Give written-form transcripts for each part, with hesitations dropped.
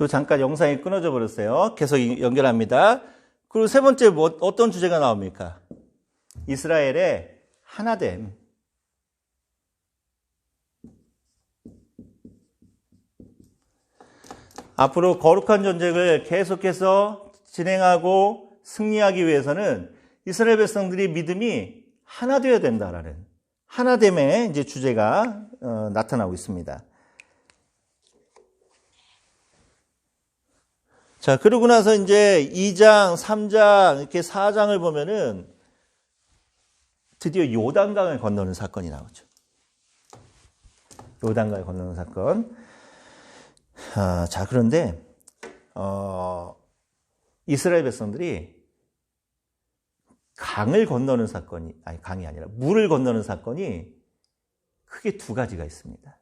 또 잠깐 영상이 끊어져 버렸어요. 계속 연결합니다. 그리고 세 번째 어떤 주제가 나옵니까? 이스라엘의 하나됨. 앞으로 거룩한 전쟁을 계속해서 진행하고 승리하기 위해서는 이스라엘 백성들이 믿음이 하나 되어야 된다라는 하나됨의 이제 주제가 나타나고 있습니다. 자, 그러고 나서 이제 2장, 3장, 이렇게 4장을 보면은 드디어 요단강을 건너는 사건이 나오죠. 요단강을 건너는 사건. 자, 그런데, 이스라엘 백성들이 강을 건너는 사건이, 강이 아니라 물을 건너는 사건이 크게 두 가지가 있습니다.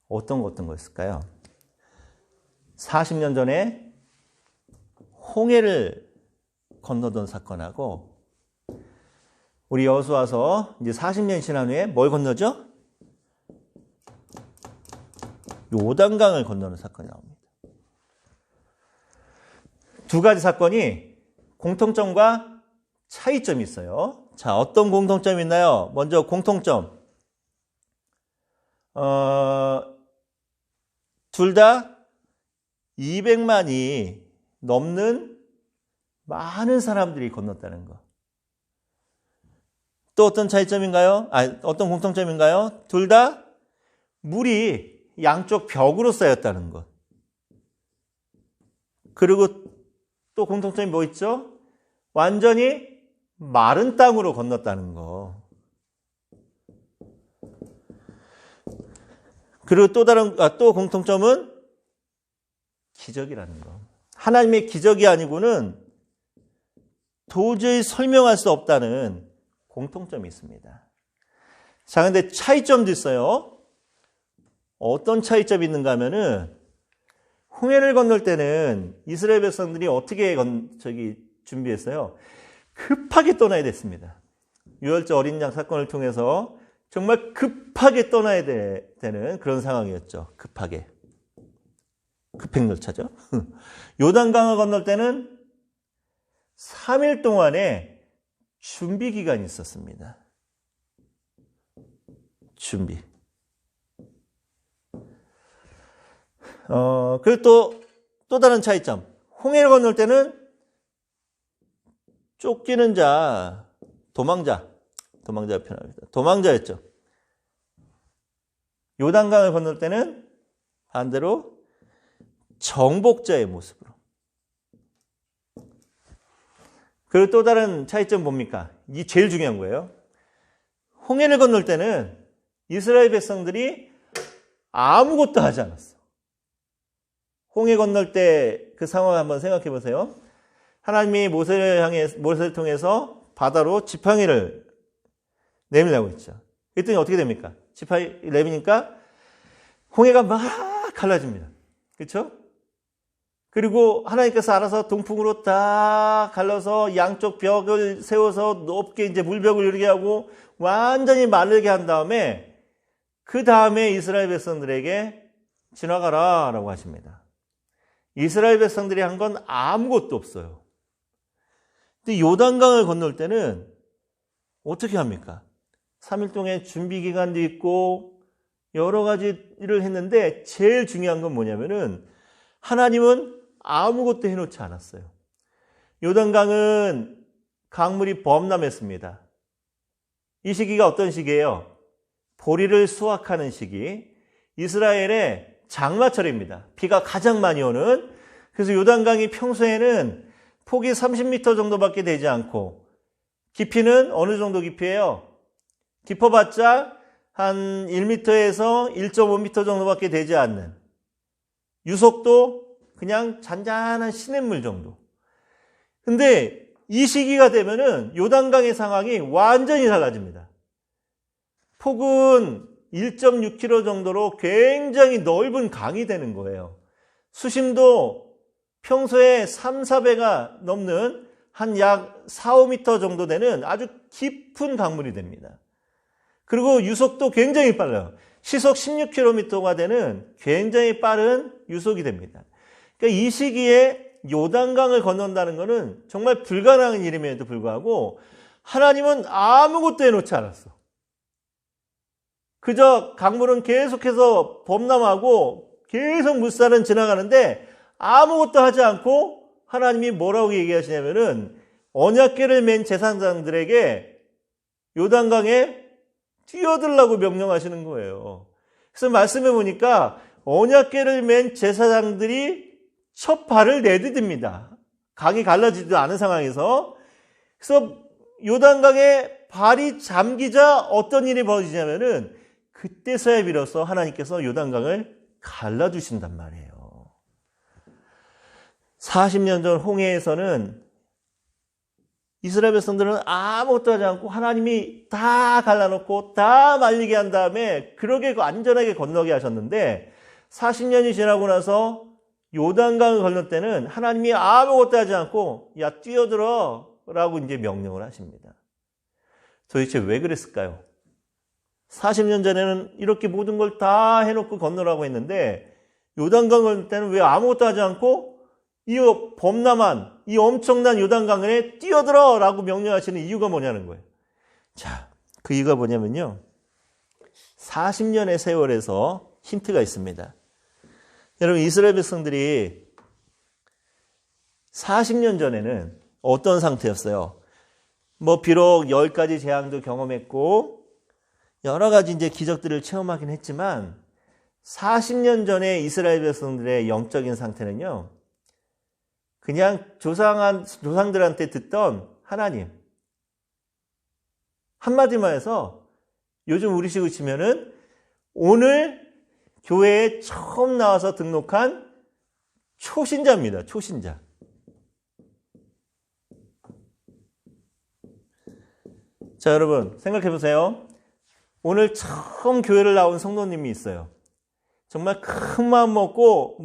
어떤 거였을까요? 40년 전에 홍해를 건너던 사건하고 우리 여호수아서 이제 40년 지난 후에 뭘 건너죠? 요단강을 건너는 사건이 나옵니다. 두 가지 사건이 공통점과 차이점이 있어요. 자, 어떤 공통점이 있나요? 먼저 공통점. 둘 다 200만이 넘는 많은 사람들이 건넜다는 거. 또 어떤 차이점인가요? 어떤 공통점인가요? 둘 다 물이 양쪽 벽으로 쌓였다는 것. 그리고 또 공통점이 뭐 있죠? 완전히 마른 땅으로 건넜다는 거. 그리고 또 공통점은 기적이라는 거. 하나님의 기적이 아니고는 도저히 설명할 수 없다는 공통점이 있습니다. 자, 근데 차이점도 있어요. 어떤 차이점이 있는가 하면은 홍해를 건널 때는 이스라엘 백성들이 어떻게 준비했어요? 급하게 떠나야 됐습니다. 유월절 어린 양 사건을 통해서 정말 급하게 떠나야 되는 그런 상황이었죠. 급행열차죠. 요단강을 건널 때는 3일 동안의 준비 기간이 있었습니다. 준비. 그리고 또 다른 차이점. 홍해를 건널 때는 쫓기는 자, 도망자 표현합니다. 도망자였죠. 요단강을 건널 때는 반대로 정복자의 모습으로. 그리고 또 다른 차이점 뭡니까? 이 제일 중요한 거예요. 홍해를 건널 때는 이스라엘 백성들이 아무것도 하지 않았어. 홍해 건널 때 그 상황을 한번 생각해 보세요. 하나님이 모세를 통해서 바다로 지팡이를 내밀라고 했죠. 그랬더니 어떻게 됩니까? 지팡이 내미니까 홍해가 막 갈라집니다. 그렇죠? 그리고 하나님께서 알아서 동풍으로 딱 갈라서 양쪽 벽을 세워서 높게 이제 물벽을 이루게 하고 완전히 마르게 한 다음에 그 다음에 이스라엘 백성들에게 지나가라 라고 하십니다. 이스라엘 백성들이 한 건 아무것도 없어요. 근데 요단강을 건널 때는 어떻게 합니까? 3일 동안 준비 기간도 있고 여러 가지 일을 했는데 제일 중요한 건 뭐냐면은 하나님은 아무것도 해놓지 않았어요. 요단강은 강물이 범람했습니다. 이 시기가 어떤 시기예요? 보리를 수확하는 시기. 이스라엘의 장마철입니다. 비가 가장 많이 오는. 그래서 요단강이 평소에는 폭이 30m 정도밖에 되지 않고 깊이는 어느 정도 깊이예요? 깊어봤자 한 1m에서 1.5m 정도밖에 되지 않는, 유속도 그냥 잔잔한 시냇물 정도. 근데 이 시기가 되면은 요단강의 상황이 완전히 달라집니다. 폭은 1.6km 정도로 굉장히 넓은 강이 되는 거예요. 수심도 평소에 3, 4배가 넘는 한 약 4, 5m 정도 되는 아주 깊은 강물이 됩니다. 그리고 유속도 굉장히 빨라요. 시속 16km가 되는 굉장히 빠른 유속이 됩니다. 그러니까 이 시기에 요단강을 건넌다는 것은 정말 불가능한 일임에도 불구하고 하나님은 아무것도 해놓지 않았어. 그저 강물은 계속해서 범람하고 계속 물살은 지나가는데 아무것도 하지 않고 하나님이 뭐라고 얘기하시냐면은 언약궤를 맨 제사장들에게 요단강에 뛰어들라고 명령하시는 거예요. 그래서 말씀해 보니까 언약궤를 맨 제사장들이 첫 발을 내디딥니다. 강이 갈라지지도 않은 상황에서. 그래서 요단강에 발이 잠기자 어떤 일이 벌어지냐면은 그때서야 비로소 하나님께서 요단강을 갈라주신단 말이에요. 40년 전 홍해에서는 이스라엘 백성들은 아무것도 하지 않고 하나님이 다 갈라놓고 다 말리게 한 다음에 그러게 안전하게 건너게 하셨는데 40년이 지나고 나서 요단강을 건널 때는 하나님이 아무것도 하지 않고 야 뛰어들어 라고 이제 명령을 하십니다. 도대체 왜 그랬을까요? 40년 전에는 이렇게 모든 걸 다 해놓고 건너라고 했는데 요단강 건널 때는 왜 아무것도 하지 않고 이 범람한 이 엄청난 요단강에 뛰어들어 라고 명령하시는 이유가 뭐냐는 거예요. 자, 그 이유가 뭐냐면요. 40년의 세월에서 힌트가 있습니다. 여러분 이스라엘 백성들이 40년 전에는 어떤 상태였어요? 뭐 비록 10가지 재앙도 경험했고 여러 가지 이제 기적들을 체험하긴 했지만 40년 전에 이스라엘 백성들의 영적인 상태는요. 그냥 조상들한테 듣던 하나님. 한마디만 해서 요즘 우리식으로 치면은 오늘 교회에 처음 나와서 등록한 초신자입니다. 초신자. 자, 여러분 생각해 보세요. 오늘 처음 교회를 나온 성도님이 있어요. 정말 큰 마음 먹고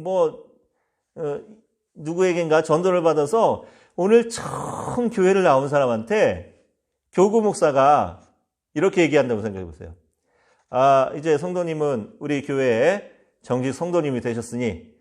누구에겐가 전도를 받아서 오늘 처음 교회를 나온 사람한테 교구 목사가 이렇게 얘기한다고 생각해 보세요. 아, 이제 성도님은 우리 교회에 정식 성도님이 되셨으니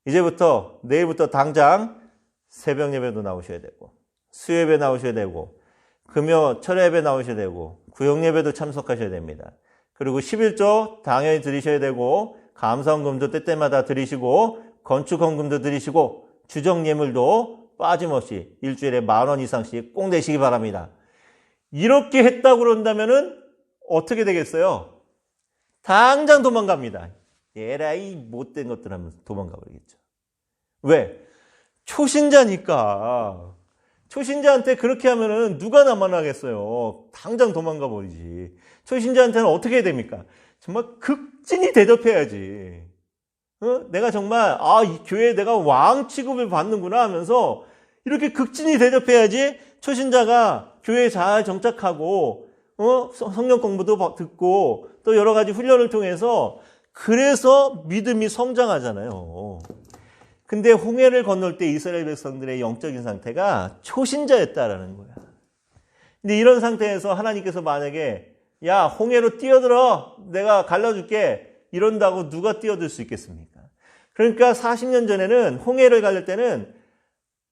이제부터 내일부터 당장 새벽 예배도 나오셔야 되고 수요예배 나오셔야 되고 금요 철야 예배 나오셔야 되고 구역 예배도 참석하셔야 됩니다. 그리고 11조 당연히 드리셔야 되고 감사헌금도 때때마다 드리시고 건축헌금도 드리시고 주정 예물도 빠짐없이 일주일에 10,000원 이상씩 꼭 내시기 바랍니다. 이렇게 했다고 그런다면은 어떻게 되겠어요? 당장 도망갑니다. 에라이 못된 것들 하면서 도망가 버리겠죠. 왜? 초신자니까. 초신자한테 그렇게 하면은 누가 남아나겠어요. 당장 도망가 버리지. 초신자한테는 어떻게 해야 됩니까? 정말 극진히 대접해야지. 내가 정말 이 교회에 내가 왕 취급을 받는구나 하면서 이렇게 극진히 대접해야지 초신자가 교회에 잘 정착하고 성경 공부도 듣고 또 여러 가지 훈련을 통해서 그래서 믿음이 성장하잖아요. 근데 홍해를 건널 때 이스라엘 백성들의 영적인 상태가 초신자였다라는 거야. 근데 이런 상태에서 하나님께서 만약에 야 홍해로 뛰어들어 내가 갈라줄게 이런다고 누가 뛰어들 수 있겠습니까? 그러니까 40년 전에는 홍해를 갈릴 때는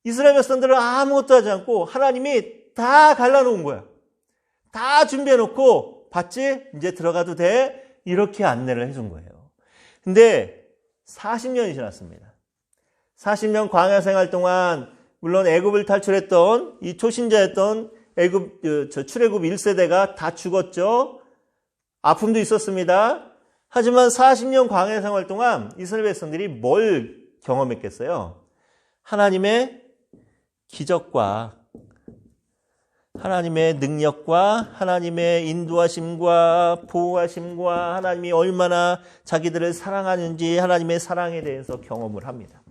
이스라엘 백성들은 아무것도 하지 않고 하나님이 다 갈라놓은 거야. 다 준비해놓고 봤지? 이제 들어가도 돼? 이렇게 안내를 해준 거예요. 근데 40년이 지났습니다. 40년 광야 생활 동안 물론 애굽을 탈출했던 이 초신자였던 출애굽 1세대가 다 죽었죠. 아픔도 있었습니다. 하지만 40년 광야 생활 동안 이스라엘 백성들이 뭘 경험했겠어요? 하나님의 기적과 하나님의 능력과 하나님의 인도하심과 보호하심과 하나님이 얼마나 자기들을 사랑하는지 하나님의 사랑에 대해서 경험을 합니다.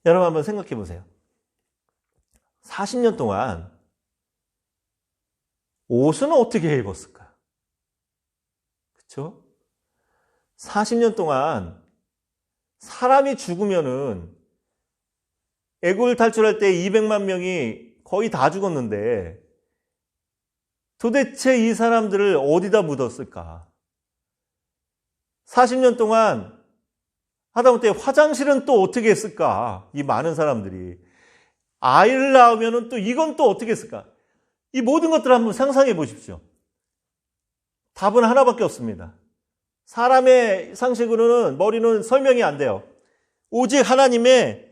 여러분 한번 생각해 보세요. 40년 동안 옷은 어떻게 입었을까? 그렇죠? 40년 동안 사람이 죽으면은 애굽을 탈출할 때 200만 명이 거의 다 죽었는데 도대체 이 사람들을 어디다 묻었을까? 40년 동안 하다못해 화장실은 또 어떻게 했을까? 이 많은 사람들이. 아이를 낳으면 또 이건 또 어떻게 했을까? 이 모든 것들을 한번 상상해 보십시오. 답은 하나밖에 없습니다. 사람의 상식으로는, 머리는 설명이 안 돼요. 오직 하나님의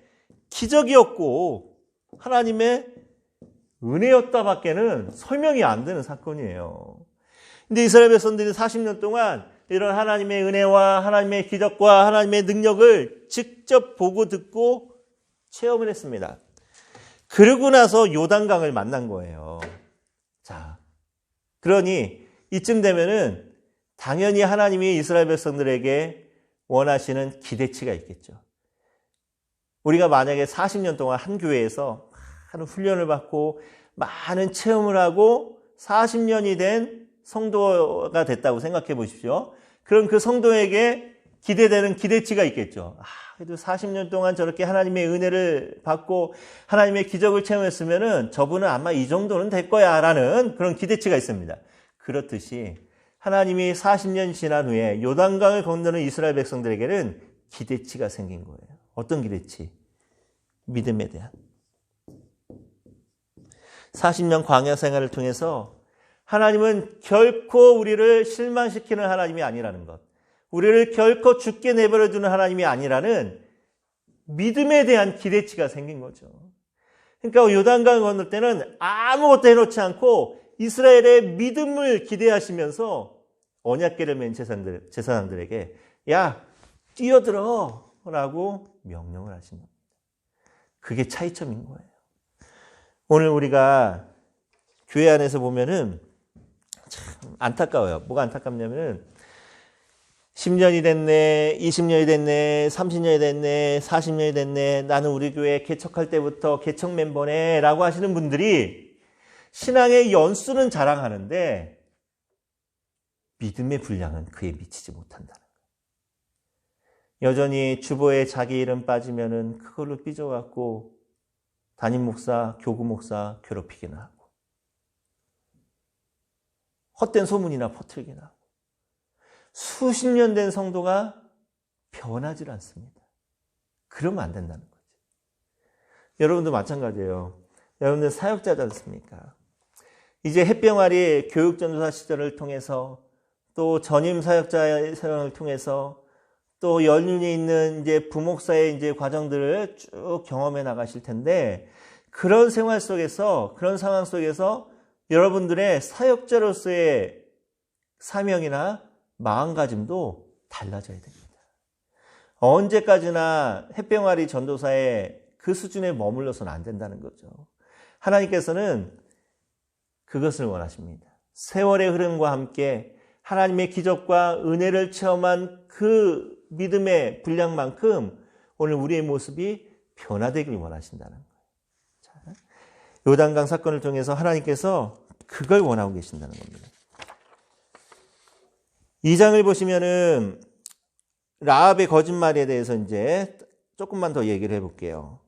기적이었고 하나님의 은혜였다밖에는 설명이 안 되는 사건이에요. 근데 이스라엘 백성들이 40년 동안 이런 하나님의 은혜와 하나님의 기적과 하나님의 능력을 직접 보고 듣고 체험을 했습니다. 그러고 나서 요단강을 만난 거예요. 자, 그러니 이쯤 되면은 당연히 하나님이 이스라엘 백성들에게 원하시는 기대치가 있겠죠. 우리가 만약에 40년 동안 한 교회에서 많은 훈련을 받고 많은 체험을 하고 40년이 된 성도가 됐다고 생각해 보십시오. 그럼 그 성도에게 기대되는 기대치가 있겠죠. 그래도 40년 동안 저렇게 하나님의 은혜를 받고 하나님의 기적을 체험했으면은 저분은 아마 이 정도는 될 거야 라는 그런 기대치가 있습니다. 그렇듯이 하나님이 40년 지난 후에 요단강을 건너는 이스라엘 백성들에게는 기대치가 생긴 거예요. 어떤 기대치? 믿음에 대한. 40년 광야 생활을 통해서 하나님은 결코 우리를 실망시키는 하나님이 아니라는 것, 우리를 결코 죽게 내버려두는 하나님이 아니라는 믿음에 대한 기대치가 생긴 거죠. 그러니까 요단강을 건널 때는 아무것도 해놓지 않고 이스라엘의 믿음을 기대하시면서 언약궤를 맨 제사장들에게 야, 뛰어들어 라고 명령을 하신 겁니다. 그게 차이점인 거예요. 오늘 우리가 교회 안에서 보면은 참 안타까워요. 뭐가 안타깝냐면은 10년이 됐네, 20년이 됐네, 30년이 됐네, 40년이 됐네, 나는 우리 교회 개척할 때부터 개척 멤버네 라고 하시는 분들이 신앙의 연수는 자랑하는데 믿음의 분량은 그에 미치지 못한다는 거예요. 여전히 주보에 자기 이름 빠지면은 그걸로 삐져갖고 담임 목사, 교구 목사 괴롭히기나 하고 헛된 소문이나 퍼뜨리기나 하고 수십 년 된 성도가 변하지 않습니다. 그러면 안 된다는 거죠. 여러분도 마찬가지예요. 여러분들 사역자지 않습니까? 이제 햇병아리 교육전도사 시절을 통해서 또 전임 사역자의 사역을 통해서 또 연륜이 있는 이제 부목사의 이제 과정들을 쭉 경험해 나가실 텐데 그런 생활 속에서 그런 상황 속에서 여러분들의 사역자로서의 사명이나 마음가짐도 달라져야 됩니다. 언제까지나 햇병아리 전도사의 그 수준에 머물러서는 안 된다는 거죠. 하나님께서는 그것을 원하십니다. 세월의 흐름과 함께 하나님의 기적과 은혜를 체험한 그 믿음의 분량만큼 오늘 우리의 모습이 변화되길 원하신다는 거예요. 자, 요단강 사건을 통해서 하나님께서 그걸 원하고 계신다는 겁니다. 2장을 보시면은 라합의 거짓말에 대해서 이제 조금만 더 얘기를 해볼게요.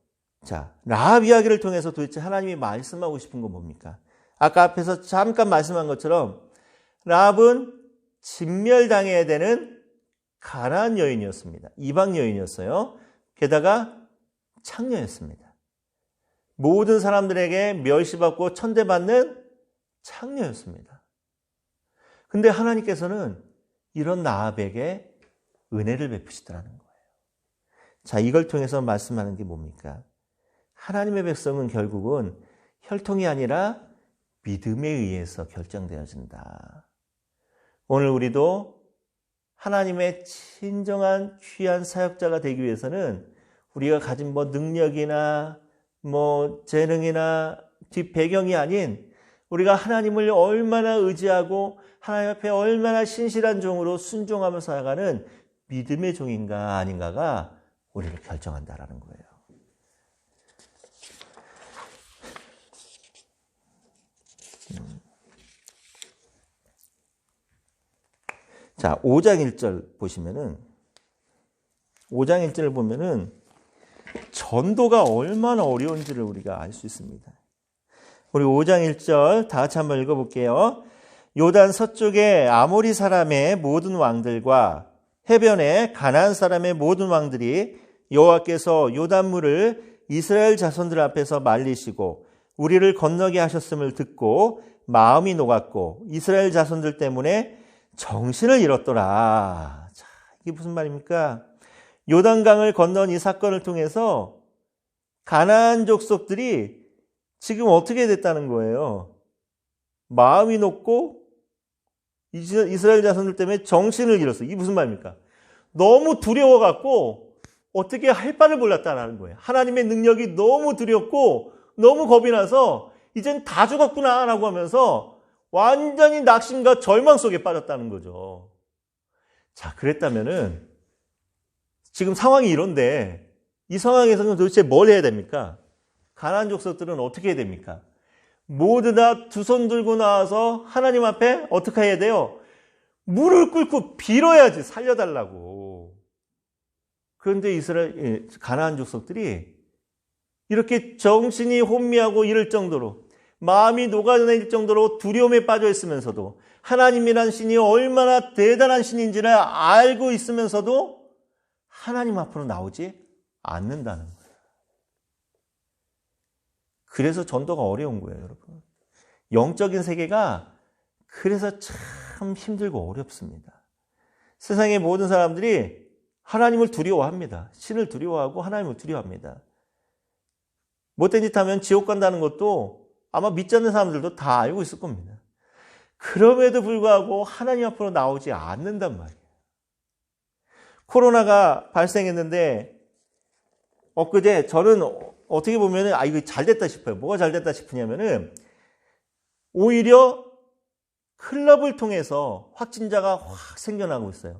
자, 라합 이야기를 통해서 도대체 하나님이 말씀하고 싶은 건 뭡니까? 아까 앞에서 잠깐 말씀한 것처럼 라합은 진멸당해야 되는 가나안 여인이었습니다. 이방 여인이었어요. 게다가 창녀였습니다. 모든 사람들에게 멸시받고 천대받는 창녀였습니다. 근데 하나님께서는 이런 라합에게 은혜를 베푸시더라는 거예요. 자, 이걸 통해서 말씀하는 게 뭡니까? 하나님의 백성은 결국은 혈통이 아니라 믿음에 의해서 결정되어진다. 오늘 우리도 하나님의 진정한 귀한 사역자가 되기 위해서는 우리가 가진 능력이나 재능이나 뒷배경이 아닌 우리가 하나님을 얼마나 의지하고 하나님 앞에 얼마나 신실한 종으로 순종하며 살아가는 믿음의 종인가 아닌가가 우리를 결정한다라는 거예요. 자, 5장 1절 보시면은 5장 1절을 보면은 전도가 얼마나 어려운지를 우리가 알 수 있습니다. 우리 5장 1절 다 같이 한번 읽어볼게요. 요단 서쪽의 아모리 사람의 모든 왕들과 해변에 가나안 사람의 모든 왕들이 여호와께서 요단물을 이스라엘 자손들 앞에서 말리시고 우리를 건너게 하셨음을 듣고 마음이 녹았고 이스라엘 자손들 때문에 정신을 잃었더라. 자, 이게 무슨 말입니까? 요단강을 건넌 이 사건을 통해서 가나안 족속들이 지금 어떻게 됐다는 거예요? 마음이 높고 이스라엘 자손들 때문에 정신을 잃었어. 이게 무슨 말입니까? 너무 두려워갖고 어떻게 할 바를 몰랐다는 거예요. 하나님의 능력이 너무 두렵고 너무 겁이 나서 이젠 다 죽었구나 라고 하면서 완전히 낙심과 절망 속에 빠졌다는 거죠. 자, 그랬다면은 지금 상황이 이런데 이 상황에서는 도대체 뭘 해야 됩니까? 가나안 족속들은 어떻게 해야 됩니까? 모두 다 두 손 들고 나와서 하나님 앞에 어떻게 해야 돼요? 무릎 꿇고 빌어야지, 살려달라고. 그런데 가나안 족속들이 이렇게 정신이 혼미하고 이럴 정도로, 마음이 녹아내릴 정도로 두려움에 빠져 있으면서도 하나님이란 신이 얼마나 대단한 신인지를 알고 있으면서도 하나님 앞으로 나오지 않는다는 거예요. 그래서 전도가 어려운 거예요, 여러분. 영적인 세계가 그래서 참 힘들고 어렵습니다. 세상의 모든 사람들이 하나님을 두려워합니다. 신을 두려워하고 하나님을 두려워합니다. 못된 짓 하면 지옥 간다는 것도 아마 믿지 않는 사람들도 다 알고 있을 겁니다. 그럼에도 불구하고 하나님 앞으로 나오지 않는단 말이에요. 코로나가 발생했는데 엊그제 저는 어떻게 보면 이거 잘 됐다 싶어요. 뭐가 잘 됐다 싶으냐면은 오히려 클럽을 통해서 확진자가 확 생겨나고 있어요.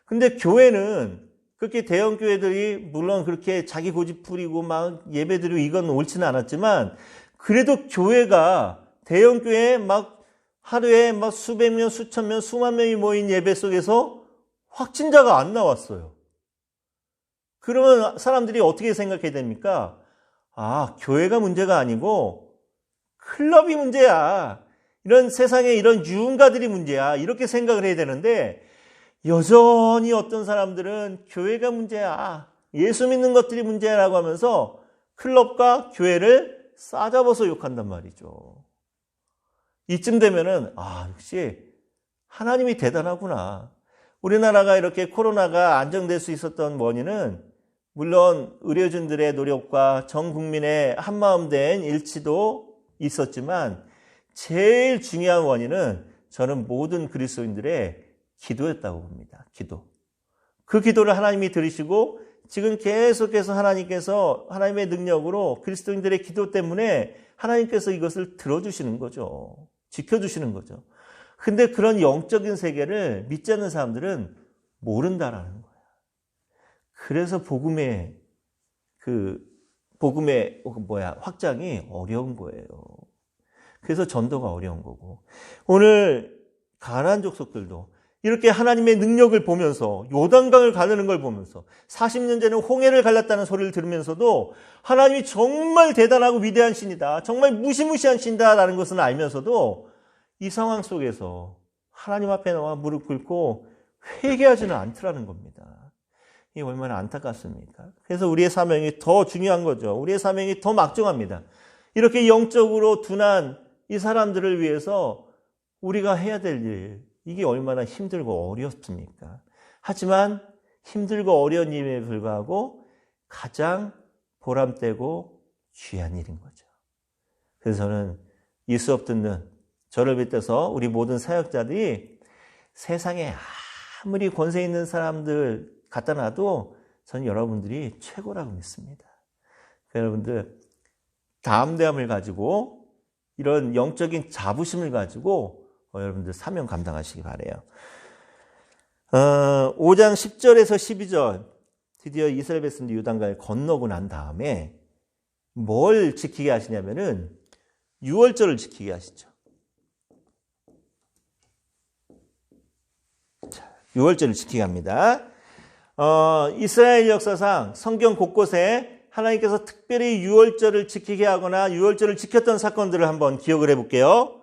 근데 교회는 그렇게 대형 교회들이 물론 그렇게 자기 고집 부리고 막 예배드리고 이건 옳지는 않았지만 그래도 교회가 대형 교회에 막 하루에 막 수백 명, 수천 명, 수만 명이 모인 예배 속에서 확진자가 안 나왔어요. 그러면 사람들이 어떻게 생각해야 됩니까? 아, 교회가 문제가 아니고 클럽이 문제야. 이런 세상에 이런 유흥가들이 문제야. 이렇게 생각을 해야 되는데 여전히 어떤 사람들은 교회가 문제야. 예수 믿는 것들이 문제야라고 하면서 클럽과 교회를 싸잡아서 욕한단 말이죠. 이쯤 되면은 역시 하나님이 대단하구나. 우리나라가 이렇게 코로나가 안정될 수 있었던 원인은 물론 의료진들의 노력과 전 국민의 한마음 된 일치도 있었지만 제일 중요한 원인은 저는 모든 그리스도인들의 기도였다고 봅니다. 기도. 그 기도를 하나님이 들으시고 지금 계속해서 하나님께서 하나님의 능력으로 그리스도인들의 기도 때문에 하나님께서 이것을 들어주시는 거죠. 지켜주시는 거죠. 근데 그런 영적인 세계를 믿지 않는 사람들은 모른다라는 거예요. 그래서 복음의 확장이 어려운 거예요. 그래서 전도가 어려운 거고. 오늘 가나안 족속들도 이렇게 하나님의 능력을 보면서 요단강을 가르는 걸 보면서 40년 전에 홍해를 갈랐다는 소리를 들으면서도 하나님이 정말 대단하고 위대한 신이다. 정말 무시무시한 신이다라는 것은 알면서도 이 상황 속에서 하나님 앞에 나와 무릎 꿇고 회개하지는 않더라는 겁니다. 이게 얼마나 안타깝습니까? 그래서 우리의 사명이 더 중요한 거죠. 우리의 사명이 더 막중합니다. 이렇게 영적으로 둔한 이 사람들을 위해서 우리가 해야 될 일, 이게 얼마나 힘들고 어렵습니까? 하지만 힘들고 어려운 일에 불구하고 가장 보람되고 귀한 일인 거죠. 그래서 저는 이 수업 듣는 저를 비롯해서 우리 모든 사역자들이 세상에 아무리 권세 있는 사람들 갖다 놔도 저는 여러분들이 최고라고 믿습니다. 여러분들 담대함을 가지고 이런 영적인 자부심을 가지고 여러분들 사명 감당하시기 바라요. 5장 10절에서 12절 드디어 이스라엘 백성들이 요단강을 건너고 난 다음에 뭘 지키게 하시냐면은 유월절을 지키게 하시죠. 유월절을 지키게 합니다. 이스라엘 역사상 성경 곳곳에 하나님께서 특별히 유월절을 지키게 하거나 유월절을 지켰던 사건들을 한번 기억을 해볼게요.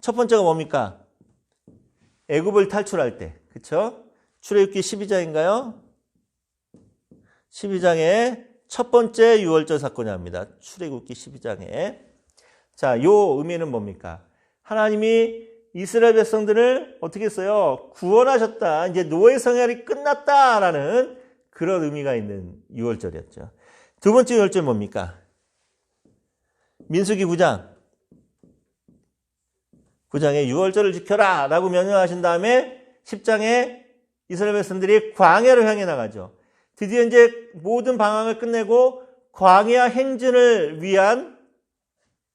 첫 번째가 뭡니까? 애굽을 탈출할 때, 그렇죠? 출애굽기 12장인가요? 12장에 첫 번째 유월절 사건이 합니다. 출애굽기 12장에. 자, 요 의미는 뭡니까? 하나님이 이스라엘 백성들을 어떻게 했어요? 구원하셨다. 이제 노예 생활이 끝났다라는 그런 의미가 있는 유월절이었죠. 두 번째 유월절 뭡니까? 민수기 9장에 유월절을 지켜라 라고 명령하신 다음에 10장에 이스라엘 백성들이 광야를 향해 나가죠. 드디어 이제 모든 방황을 끝내고 광야 행진을 위한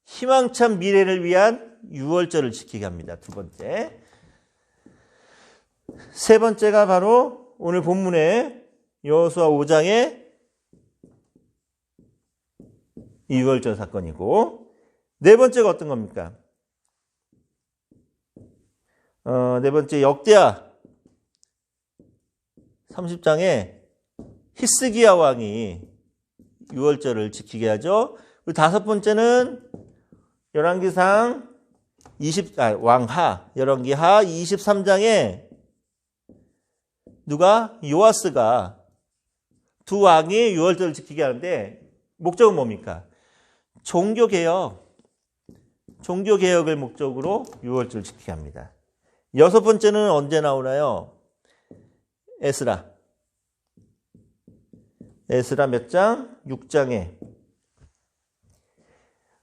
희망찬 미래를 위한 유월절을 지키게 합니다. 두 번째. 세 번째가 바로 오늘 본문의 여호수아 5장의 유월절 사건이고, 네 번째가 어떤 겁니까? 네 번째 역대하 30장에 히스기야 왕이 유월절을 지키게 하죠. 다섯 번째는 열왕기하 열왕기하 23장에 누가? 요아스가 두 왕이 유월절을 지키게 하는데 목적은 뭡니까? 종교개혁을 목적으로 유월절을 지키게 합니다. 여섯 번째는 언제 나오나요? 에스라 몇 장? 6장에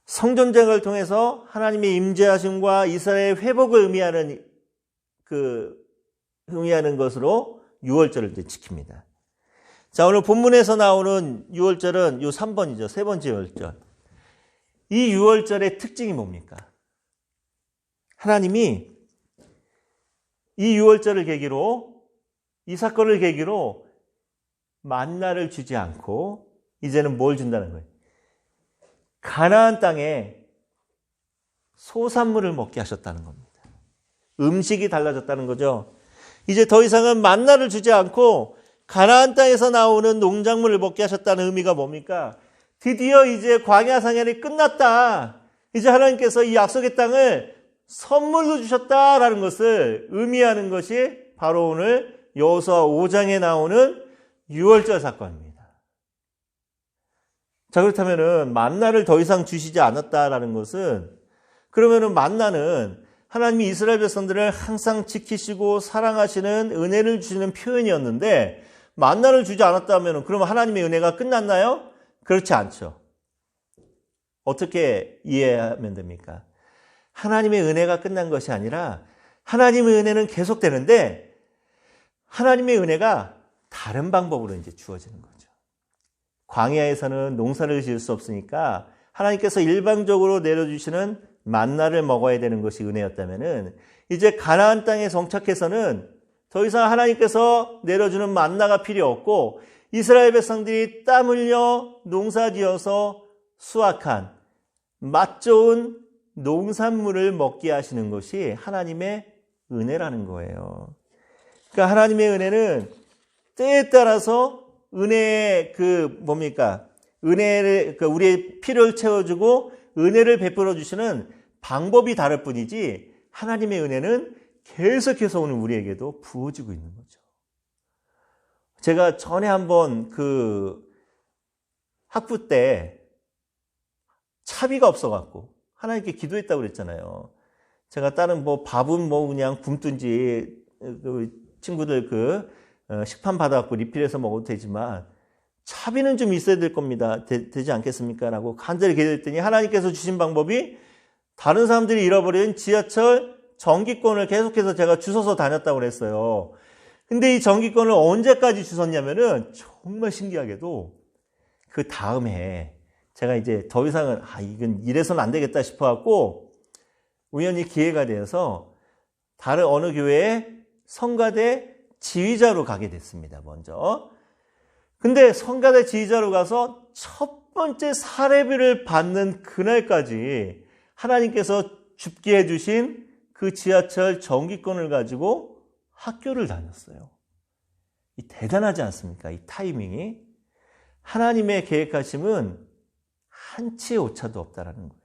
성전쟁을 통해서 하나님의 임재하심과 이스라엘의 회복을 의미하는 것으로 유월절을 지킵니다. 자, 오늘 본문에서 나오는 유월절은 요 3번이죠. 세 번째 유월절. 이 유월절의 특징이 뭡니까? 하나님이 이 유월절을 계기로, 이 사건을 계기로 만나를 주지 않고 이제는 뭘 준다는 거예요? 가나안 땅에 소산물을 먹게 하셨다는 겁니다. 음식이 달라졌다는 거죠. 이제 더 이상은 만나를 주지 않고 가나안 땅에서 나오는 농작물을 먹게 하셨다는 의미가 뭡니까? 드디어 이제 광야 생활이 끝났다. 이제 하나님께서 이 약속의 땅을 선물로 주셨다라는 것을 의미하는 것이 바로 오늘 여호수아 5장에 나오는 유월절 사건입니다. 자, 그렇다면은 만나를 더 이상 주시지 않았다라는 것은, 그러면은 만나는 하나님이 이스라엘 백성들을 항상 지키시고 사랑하시는 은혜를 주시는 표현이었는데, 만나를 주지 않았다면은 그러면 하나님의 은혜가 끝났나요? 그렇지 않죠. 어떻게 이해하면 됩니까? 하나님의 은혜가 끝난 것이 아니라 하나님의 은혜는 계속되는데 하나님의 은혜가 다른 방법으로 이제 주어지는 거죠. 광야에서는 농사를 지을 수 없으니까 하나님께서 일방적으로 내려주시는 만나를 먹어야 되는 것이 은혜였다면은, 이제 가나안 땅에 정착해서는 더 이상 하나님께서 내려주는 만나가 필요 없고 이스라엘 백성들이 땀 흘려 농사지어서 수확한 맛 좋은 농산물을 먹게 하시는 것이 하나님의 은혜라는 거예요. 그러니까 하나님의 은혜는 때에 따라서 은혜의 은혜를, 우리의 필요를 채워주고 은혜를 베풀어 주시는 방법이 다를 뿐이지, 하나님의 은혜는 계속해서 오늘 우리에게도 부어지고 있는 거죠. 제가 전에 한번 학부 때 차비가 없어갖고 하나님께 기도했다고 그랬잖아요. 제가 다른 밥은 그냥 굶든지 친구들 식판 받아갖고 리필해서 먹어도 되지만 차비는 좀 있어야 될 겁니다. 되지 않겠습니까? 라고 간절히 기도했더니 하나님께서 주신 방법이 다른 사람들이 잃어버린 지하철 정기권을 계속해서 제가 주워서 다녔다고 그랬어요. 근데 이 정기권을 언제까지 주웠냐면은 정말 신기하게도 그 다음 해에 제가 이제 더 이상은 이건 이래서는 안 되겠다 싶어갖고 우연히 기회가 되어서 다른 어느 교회에 성가대 지휘자로 가게 됐습니다. 먼저. 근데 성가대 지휘자로 가서 첫 번째 사례비를 받는 그날까지 하나님께서 줍게 해주신 그 지하철 정기권을 가지고 학교를 다녔어요. 대단하지 않습니까? 이 타이밍이. 하나님의 계획하심은 한치의 오차도 없다라는 거예요.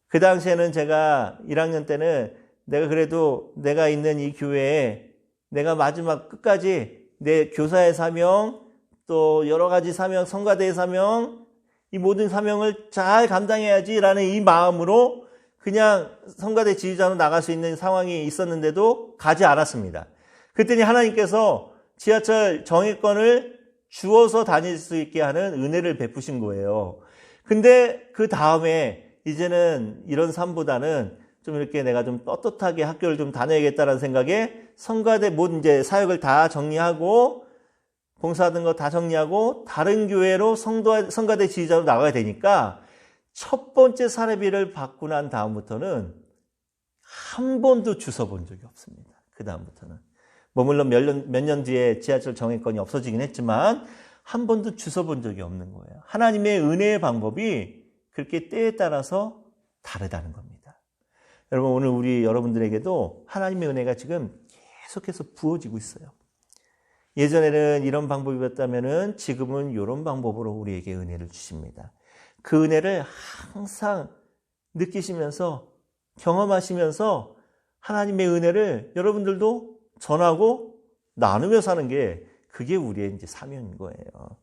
그 당시에는 제가 1학년 때는 내가 그래도 내가 있는 이 교회에 내가 마지막 끝까지 내 교사의 사명, 또 여러 가지 사명, 성가대의 사명, 이 모든 사명을 잘 감당해야지라는 이 마음으로 그냥 성가대 지휘자로 나갈 수 있는 상황이 있었는데도 가지 않았습니다. 그랬더니 하나님께서 지하철 정액권을 주어서 다닐 수 있게 하는 은혜를 베푸신 거예요. 근데 그 다음에 이제는 이런 삶보다는 좀 이렇게 내가 좀 떳떳하게 학교를 좀 다녀야겠다는 생각에 성가대 모든 이제 사역을 다 정리하고 봉사하던 거 다 정리하고 다른 교회로 성가대 지휘자로 나가야 되니까 첫 번째 사례비를 받고 난 다음부터는 한 번도 주워 본 적이 없습니다. 그 다음부터는. 뭐 물론 몇 년 뒤에 지하철 정액권이 없어지긴 했지만 한 번도 주워 본 적이 없는 거예요. 하나님의 은혜의 방법이 그렇게 때에 따라서 다르다는 겁니다. 여러분 오늘 우리 여러분들에게도 하나님의 은혜가 지금 계속해서 부어지고 있어요. 예전에는 이런 방법이었다면 지금은 이런 방법으로 우리에게 은혜를 주십니다. 그 은혜를 항상 느끼시면서 경험하시면서 하나님의 은혜를 여러분들도 전하고 나누며 사는 게 그게 우리의 이제 사명인 거예요.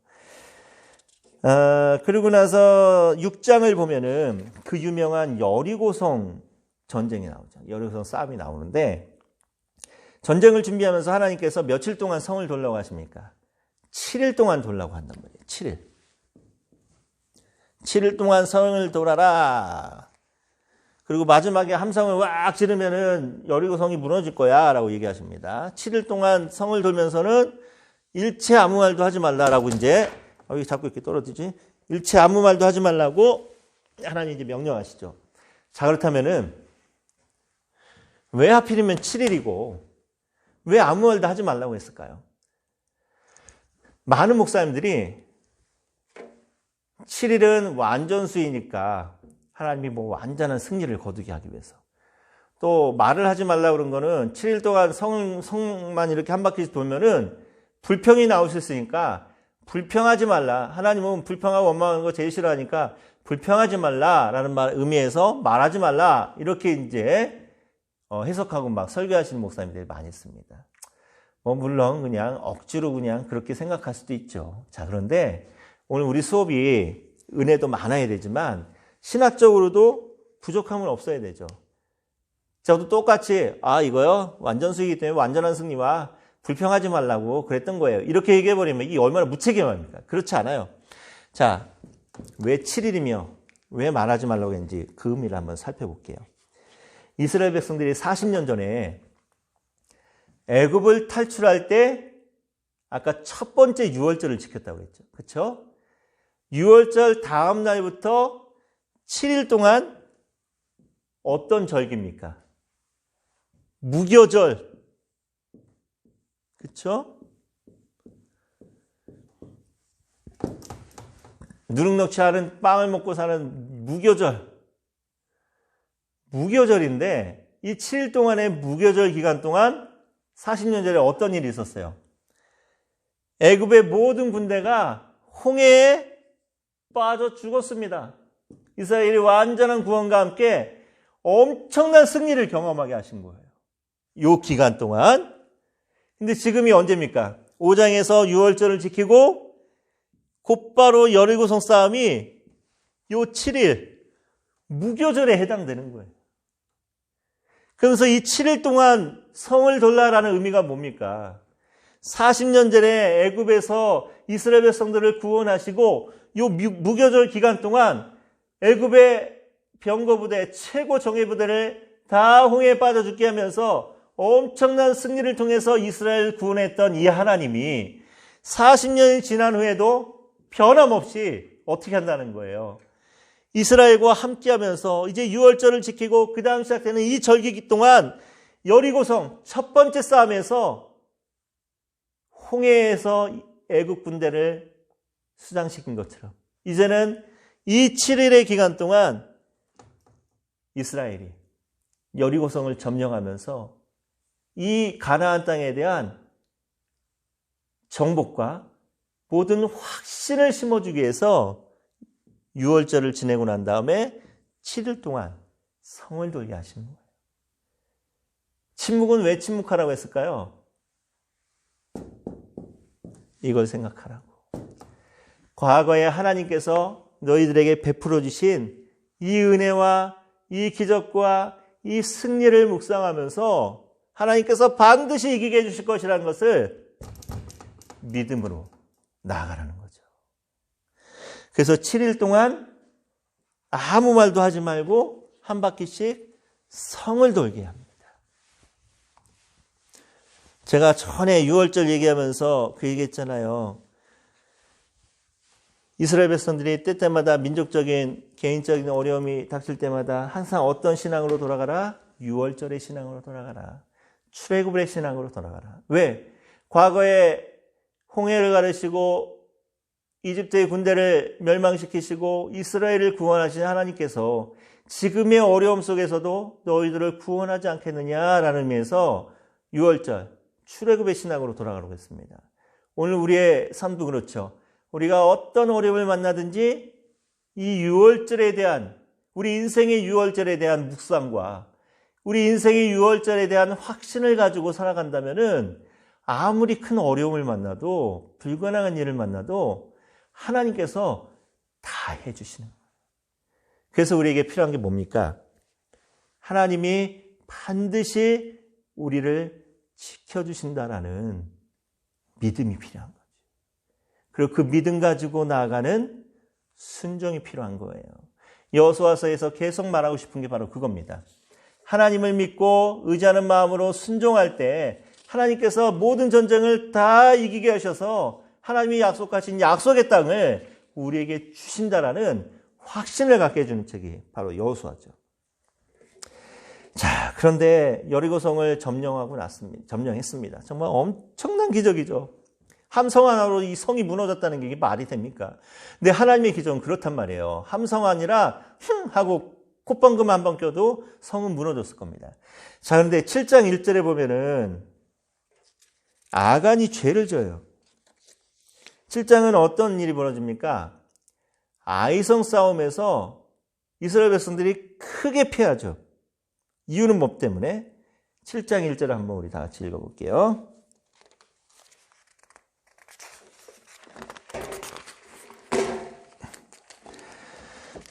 그리고 나서 6장을 보면은 그 유명한 여리고성 전쟁이 나오죠. 여리고성 싸움이 나오는데 전쟁을 준비하면서 하나님께서 며칠 동안 성을 돌라고 하십니까? 7일 동안 돌라고 한단 말이에요. 7일 동안 성을 돌아라. 그리고 마지막에 함성을 왁 지르면은 여리고성이 무너질 거야 라고 얘기하십니다. 7일 동안 성을 돌면서는 일체 아무 말도 하지 말라라고 이제 왜 자꾸 이렇게 떨어지지? 일체 아무 말도 하지 말라고 하나님 이제 명령하시죠. 자, 그렇다면은 왜 하필이면 7일이고 왜 아무 말도 하지 말라고 했을까요? 많은 목사님들이 7일은 완전수이니까 하나님이 뭐 완전한 승리를 거두게 하기 위해서 또 말을 하지 말라고 그런 거는 7일 동안 성만 이렇게 한 바퀴 돌면은 불평이 나올 수 있으니까 불평하지 말라. 하나님은 불평하고 원망하는 거 제일 싫어하니까 불평하지 말라라는 의미에서 말하지 말라. 이렇게 이제 해석하고 막 설교하시는 목사님들이 많이 있습니다. 뭐 물론 그냥 억지로 그냥 그렇게 생각할 수도 있죠. 자, 그런데 오늘 우리 수업이 은혜도 많아야 되지만 신학적으로도 부족함은 없어야 되죠. 저도 똑같이 이거요 완전수이기 때문에 완전한 승리와 불평하지 말라고 그랬던 거예요. 이렇게 얘기해버리면 이게 얼마나 무책임합니까? 그렇지 않아요. 자, 왜 7일이며 왜 말하지 말라고 했는지 그 의미를 한번 살펴볼게요. 이스라엘 백성들이 40년 전에 애굽을 탈출할 때 아까 첫 번째 유월절을 지켰다고 했죠. 그렇죠? 유월절 다음 날부터 7일 동안 어떤 절기입니까? 무교절. 그렇죠? 누룩넉지 않은 빵을 먹고 사는 무교절. 무교절인데 이 7일 동안의 무교절 기간 동안 40년 전에 어떤 일이 있었어요? 애굽의 모든 군대가 홍해에 빠져 죽었습니다. 이스라엘이 완전한 구원과 함께 엄청난 승리를 경험하게 하신 거예요. 이 기간 동안. 근데 지금이 언제입니까? 5장에서 유월절을 지키고 곧바로 여리고성 싸움이 요 7일 무교절에 해당되는 거예요. 그러면서 이 7일 동안 성을 돌라라는 의미가 뭡니까? 40년 전에 애굽에서 이스라엘 백성들을 구원하시고 요 무교절 기간 동안 애굽의 병거부대, 최고 정예부대를 다 홍해에 빠져 죽게 하면서 엄청난 승리를 통해서 이스라엘을 구원했던 이 하나님이 40년이 지난 후에도 변함없이 어떻게 한다는 거예요? 이스라엘과 함께하면서 이제 유월절을 지키고 그 다음 시작되는 이 절기 동안 여리고성 첫 번째 싸움에서 홍해에서 애국 군대를 수장시킨 것처럼 이제는 이 7일의 기간 동안 이스라엘이 여리고성을 점령하면서 이 가나안 땅에 대한 정복과 모든 확신을 심어주기 위해서 유월절을 지내고 난 다음에 7일 동안 성을 돌게 하시는 거예요. 침묵은 왜 침묵하라고 했을까요? 이걸 생각하라고. 과거에 하나님께서 너희들에게 베풀어 주신 이 은혜와 이 기적과 이 승리를 묵상하면서 하나님께서 반드시 이기게 해주실 것이라는 것을 믿음으로 나아가라는 거죠. 그래서 7일 동안 아무 말도 하지 말고 한 바퀴씩 성을 돌게 합니다. 제가 전에 6월절 얘기하면서 그 얘기했잖아요. 이스라엘 백성들이 때때마다 민족적인 개인적인 어려움이 닥칠 때마다 항상 어떤 신앙으로 돌아가라? 6월절의 신앙으로 돌아가라. 출애굽의 신앙으로 돌아가라. 왜? 과거에 홍해를 가르시고 이집트의 군대를 멸망시키시고 이스라엘을 구원하신 하나님께서 지금의 어려움 속에서도 너희들을 구원하지 않겠느냐라는 의미에서 6월절 출애굽의 신앙으로 돌아가려고 했습니다. 오늘 우리의 삶도 그렇죠. 우리가 어떤 어려움을 만나든지 이 6월절에 대한 우리 인생의 6월절에 대한 묵상과 우리 인생의 6월절에 대한 확신을 가지고 살아간다면은 아무리 큰 어려움을 만나도 불가능한 일을 만나도 하나님께서 다 해주시는 거예요. 그래서 우리에게 필요한 게 뭡니까? 하나님이 반드시 우리를 지켜주신다라는 믿음이 필요한 거죠. 그리고 그 믿음 가지고 나아가는 순종이 필요한 거예요. 여호수아서에서 계속 말하고 싶은 게 바로 그겁니다. 하나님을 믿고 의지하는 마음으로 순종할 때 하나님께서 모든 전쟁을 다 이기게 하셔서 하나님이 약속하신 약속의 땅을 우리에게 주신다라는 확신을 갖게 해주는 책이 바로 여호수아죠. 자, 그런데 여리고성을 점령했습니다. 정말 엄청난 기적이죠. 함성 하나로 이 성이 무너졌다는 게 이게 말이 됩니까? 근데 하나님의 기적은 그렇단 말이에요. 함성 아니라 하고 콧방금 한 번 껴도 성은 무너졌을 겁니다. 자, 그런데 7장 1절에 보면은 아간이 죄를 져요. 7장은 어떤 일이 벌어집니까? 아이성 싸움에서 이스라엘 백성들이 크게 패하죠. 이유는 뭐 때문에? 7장 1절을 한번 우리 다 같이 읽어볼게요.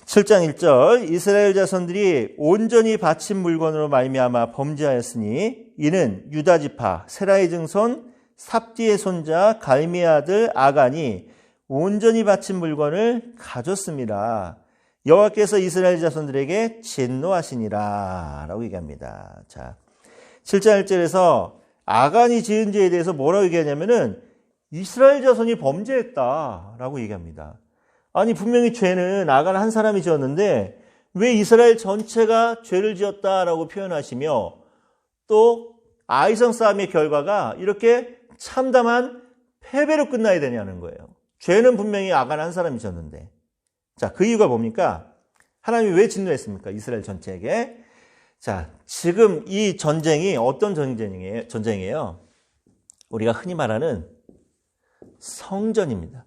(7장 1절) 이스라엘 자손들이 온전히 바친 물건으로 말미암아 범죄하였으니 이는 유다 지파 세라의 증손 삽디의 손자 갈미의 아들 아간이 온전히 바친 물건을 가졌습니다. 여호와께서 이스라엘 자손들에게 진노하시니라 라고 얘기합니다. 자, 7장 1절에서 아간이 지은 죄에 대해서 뭐라고 얘기하냐면은 이스라엘 자손이 범죄했다라고 얘기합니다. 아니, 분명히 죄는 아간 한 사람이 지었는데 왜 이스라엘 전체가 죄를 지었다라고 표현하시며 또 아이성 싸움의 결과가 이렇게 참담한 패배로 끝나야 되냐는 거예요. 죄는 분명히 아간 한 사람이 지었는데. 자, 그 이유가 뭡니까? 하나님이 왜 진노했습니까? 이스라엘 전체에게. 자, 지금 이 전쟁이 어떤 전쟁이에요? 우리가 흔히 말하는 성전입니다.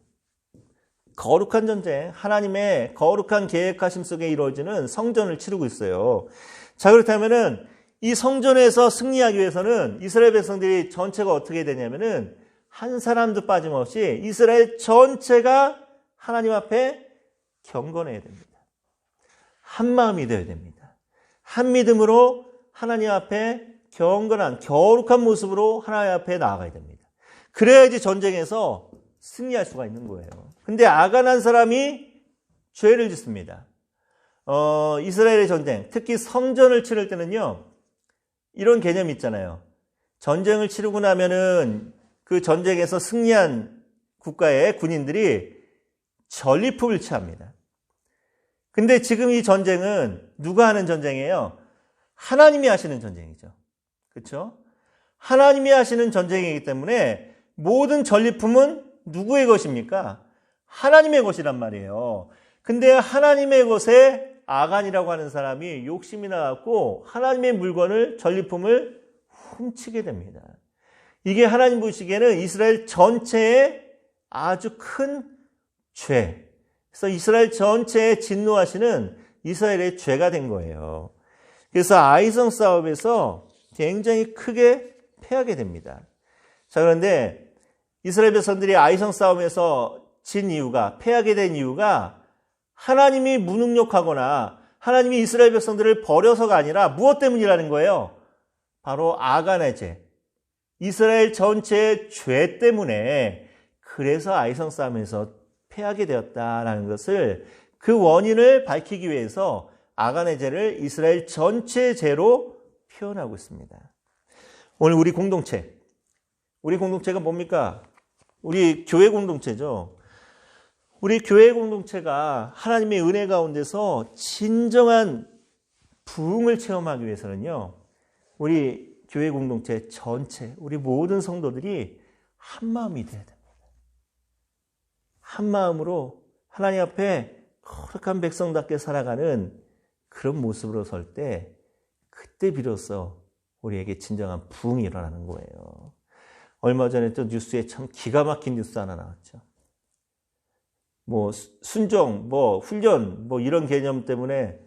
거룩한 전쟁, 하나님의 거룩한 계획하심 속에 이루어지는 성전을 치르고 있어요. 자, 그렇다면은 이 성전에서 승리하기 위해서는 이스라엘 백성들이 전체가 어떻게 되냐면은 한 사람도 빠짐없이 이스라엘 전체가 하나님 앞에 경건해야 됩니다. 한 마음이 되어야 됩니다. 한 믿음으로 하나님 앞에 경건한 거룩한 모습으로 하나님 앞에 나아가야 됩니다. 그래야지 전쟁에서 승리할 수가 있는 거예요. 근데 아간 한 사람이 죄를 짓습니다. 이스라엘의 전쟁, 특히 성전을 치를 때는요, 이런 개념이 있잖아요. 전쟁을 치르고 나면은 그 전쟁에서 승리한 국가의 군인들이 전리품을 취합니다. 근데 지금 이 전쟁은 누가 하는 전쟁이에요? 하나님이 하시는 전쟁이죠. 그렇죠? 하나님이 하시는 전쟁이기 때문에 모든 전리품은 누구의 것입니까? 하나님의 것이란 말이에요. 근데 하나님의 것에 아간이라고 하는 사람이 욕심이 나갖고 하나님의 물건을, 전리품을 훔치게 됩니다. 이게 하나님 보시기에는 이스라엘 전체의 아주 큰 죄. 그래서 이스라엘 전체에 진노하시는 이스라엘의 죄가 된 거예요. 그래서 아이성 싸움에서 굉장히 크게 패하게 됩니다. 자, 그런데 이스라엘 백성들이 아이성 싸움에서 진 이유가, 패하게 된 이유가 하나님이 무능력하거나 하나님이 이스라엘 백성들을 버려서가 아니라 무엇 때문이라는 거예요? 바로 아간의 죄, 이스라엘 전체의 죄 때문에 그래서 아이성 싸움에서 패하게 되었다라는 것을 그 원인을 밝히기 위해서 아간의 죄를 이스라엘 전체의 죄로 표현하고 있습니다. 오늘 우리 공동체가 뭡니까? 우리 교회 공동체죠. 우리 교회 공동체가 하나님의 은혜 가운데서 진정한 부흥을 체험하기 위해서는요, 우리 교회 공동체 전체, 우리 모든 성도들이 한 마음이 돼야 됩니다. 한 마음으로 하나님 앞에 거룩한 백성답게 살아가는 그런 모습으로 설 때, 그때 비로소 우리에게 진정한 부흥이 일어나는 거예요. 얼마 전에 또 뉴스에 참 기가 막힌 뉴스 하나 나왔죠. 순종, 훈련, 이런 개념 때문에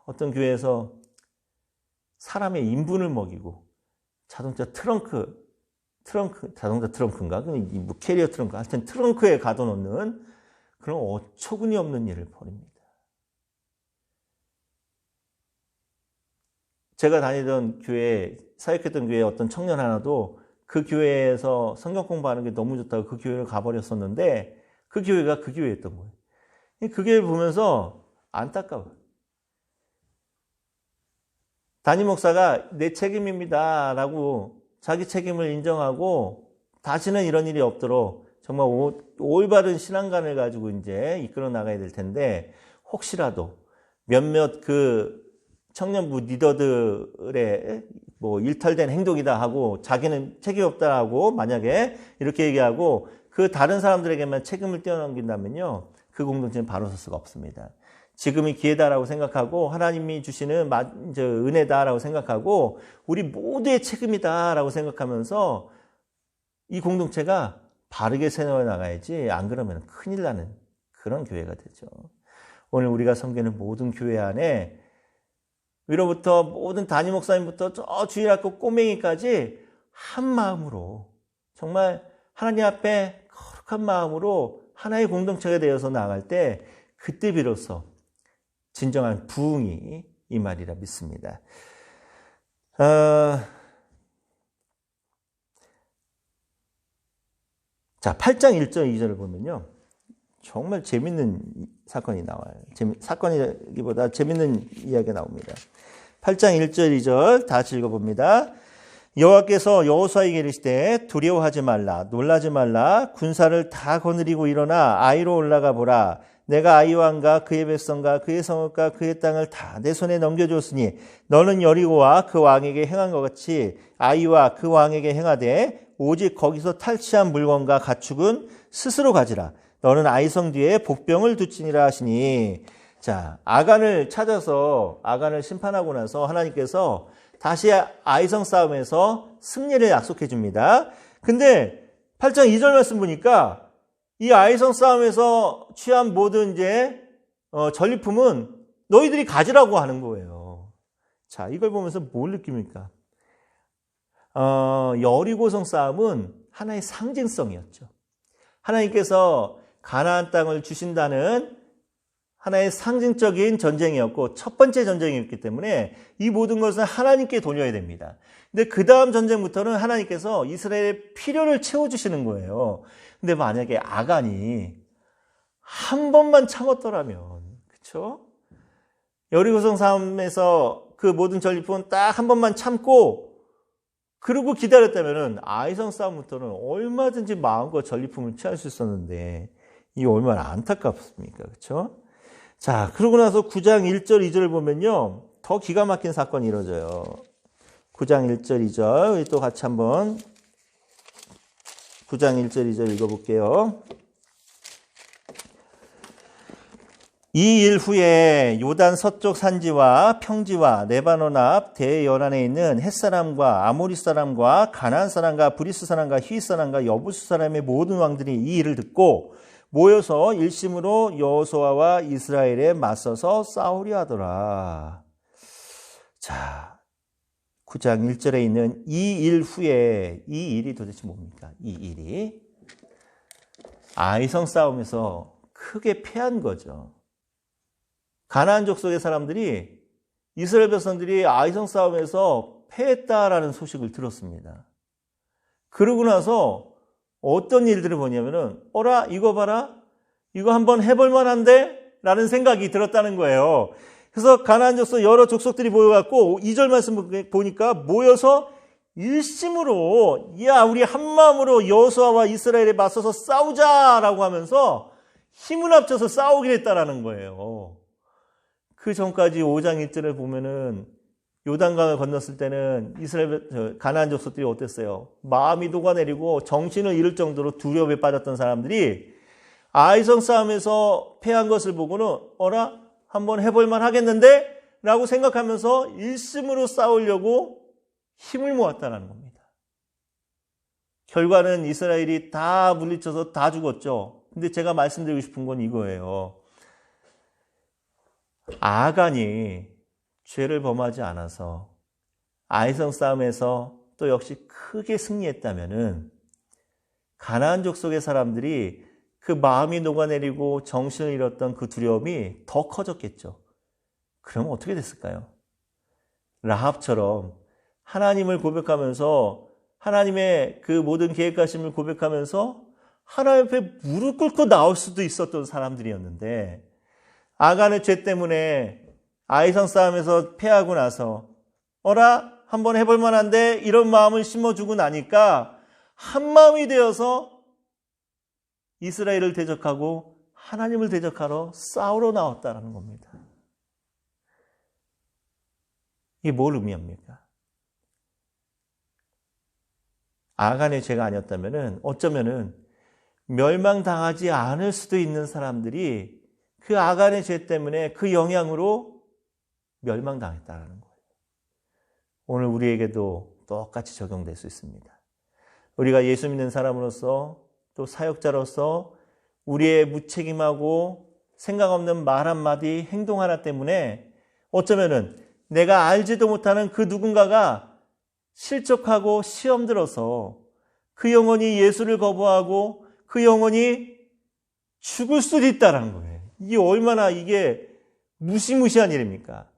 어떤 교회에서 사람의 인분을 먹이고 자동차 트렁크인가? 캐리어 트렁크, 하여튼 트렁크에 가둬놓는 그런 어처구니 없는 일을 벌입니다. 제가 다니던 교회, 사역했던 교회 어떤 청년 하나도 그 교회에서 성경 공부하는 게 너무 좋다고 그 교회를 가버렸었는데 그 교회가 그 교회였던 거예요. 그 교회를 보면서 안타까워요. 담임 목사가 내 책임입니다 라고 자기 책임을 인정하고 다시는 이런 일이 없도록 정말 올바른 신앙관을 가지고 이제 이끌어 나가야 될 텐데, 혹시라도 몇몇 그 청년부 리더들의 일탈된 행동이다 하고 자기는 책임 없다 하고 만약에 이렇게 얘기하고 그 다른 사람들에게만 책임을 떼어넘긴다면요, 그 공동체는 바로 설 수가 없습니다. 지금이 기회다라고 생각하고 하나님이 주시는 은혜다라고 생각하고 우리 모두의 책임이다라고 생각하면서 이 공동체가 바르게 세워 나가야지, 안 그러면 큰일 나는 그런 교회가 되죠. 오늘 우리가 섬기는 모든 교회 안에 위로부터 모든 담임 목사님부터 저 주일학교 꼬맹이까지 한 마음으로 정말 하나님 앞에 거룩한 마음으로 하나의 공동체가 되어서 나갈 때 그때 비로소 진정한 부흥이 이 말이라 믿습니다. 자, 8장 1절 2절을 보면요, 정말 재밌는 사건이 나와요. 사건이기보다 재밌는 이야기가 나옵니다. 8장 1절 2절 다 같이 읽어봅니다. 여호와께서 여호수아에게 이르시되 두려워하지 말라, 놀라지 말라, 군사를 다 거느리고 일어나 아이로 올라가 보라. 내가 아이 왕과 그의 백성과 그의 성읍과 그의 땅을 다 내 손에 넘겨주었으니 너는 여리고와 그 왕에게 행한 것 같이 아이와 그 왕에게 행하되 오직 거기서 탈취한 물건과 가축은 스스로 가지라. 너는 아이성 뒤에 복병을 두치니라 하시니. 자, 아간을 찾아서 아간을 심판하고 나서 하나님께서 다시 아이성 싸움에서 승리를 약속해 줍니다. 근데 8장 2절 말씀 보니까 이 아이성 싸움에서 취한 모든 전리품은 너희들이 가지라고 하는 거예요. 자, 이걸 보면서 뭘 느낍니까? 여리고성 싸움은 하나의 상징성이었죠. 하나님께서 가나안 땅을 주신다는 하나의 상징적인 전쟁이었고 첫 번째 전쟁이었기 때문에 이 모든 것은 하나님께 돌려야 됩니다. 근데 그 다음 전쟁부터는 하나님께서 이스라엘의 필요를 채워주시는 거예요. 근데 만약에 아간이 한 번만 참았더라면, 그렇죠? 여리고성 싸움에서 그 모든 전리품은 딱 한 번만 참고 그러고 기다렸다면은 아이성 싸움부터는 얼마든지 마음껏 전리품을 취할 수 있었는데 이게 얼마나 안타깝습니까? 그렇죠? 자, 그러고 나서 9장 1절 2절을 보면요, 더 기가 막힌 사건이 이루어져요. 9장 1절 2절 우리 또 같이 한번 9장 1절 2절 읽어볼게요. 이 일 후에 요단 서쪽 산지와 평지와 레바논 앞 대연안에 있는 헷사람과 아모리 사람과 가나안 사람과 브리스 사람과 히윗 사람과 여부스 사람의 모든 왕들이 이 일을 듣고 모여서 일심으로 여호수아와 이스라엘에 맞서서 싸우려 하더라. 자, 9장 1절에 있는 이 일 후에, 이 일이 도대체 뭡니까? 이 일이 아이성 싸움에서 크게 패한 거죠. 가나안 족속의 사람들이, 이스라엘 백성들이 아이성 싸움에서 패했다라는 소식을 들었습니다. 그러고 나서 어떤 일들을 보냐면은, 어라, 이거 봐라, 이거 한번 해볼 만한데? 라는 생각이 들었다는 거예요. 그래서 가나안 족속 여러 족속들이 모여갖고 2절 말씀 보니까 모여서 일심으로, 야, 우리 한마음으로 여호수아와 이스라엘에 맞서서 싸우자라고 하면서 힘을 합쳐서 싸우기로 했다라는 거예요. 그 전까지 5장 1절을 보면은 요단강을 건넜을 때는 이스라엘 가나안 족속들이 어땠어요? 마음이 녹아내리고 정신을 잃을 정도로 두려움에 빠졌던 사람들이 아이성 싸움에서 패한 것을 보고는 어라? 한번 해볼만 하겠는데? 라고 생각하면서 일심으로 싸우려고 힘을 모았다는 겁니다. 결과는 이스라엘이 다 물리쳐서 다 죽었죠. 근데 제가 말씀드리고 싶은 건 이거예요. 아간이 죄를 범하지 않아서 아이성 싸움에서 또 역시 크게 승리했다면은 가나안 족속의 사람들이 그 마음이 녹아내리고 정신을 잃었던 그 두려움이 더 커졌겠죠. 그러면 어떻게 됐을까요? 라합처럼 하나님을 고백하면서 하나님의 그 모든 계획하심을 고백하면서 하나님 앞에 무릎 꿇고 나올 수도 있었던 사람들이었는데 아간의 죄 때문에 아이성 싸움에서 패하고 나서 어라? 한번 해볼 만한데 이런 마음을 심어주고 나니까 한마음이 되어서 이스라엘을 대적하고 하나님을 대적하러 싸우러 나왔다는 겁니다. 이게 뭘 의미합니까? 아간의 죄가 아니었다면 어쩌면은 멸망당하지 않을 수도 있는 사람들이 그 아간의 죄 때문에 그 영향으로 멸망당했다는 거예요. 오늘 우리에게도 똑같이 적용될 수 있습니다. 우리가 예수 믿는 사람으로서 또 사역자로서 우리의 무책임하고 생각 없는 말 한마디, 행동 하나 때문에 어쩌면은 내가 알지도 못하는 그 누군가가 실족하고 시험 들어서 그 영혼이 예수를 거부하고 그 영혼이 죽을 수도 있다는 거예요. 이게 얼마나 이게 무시무시한 일입니까?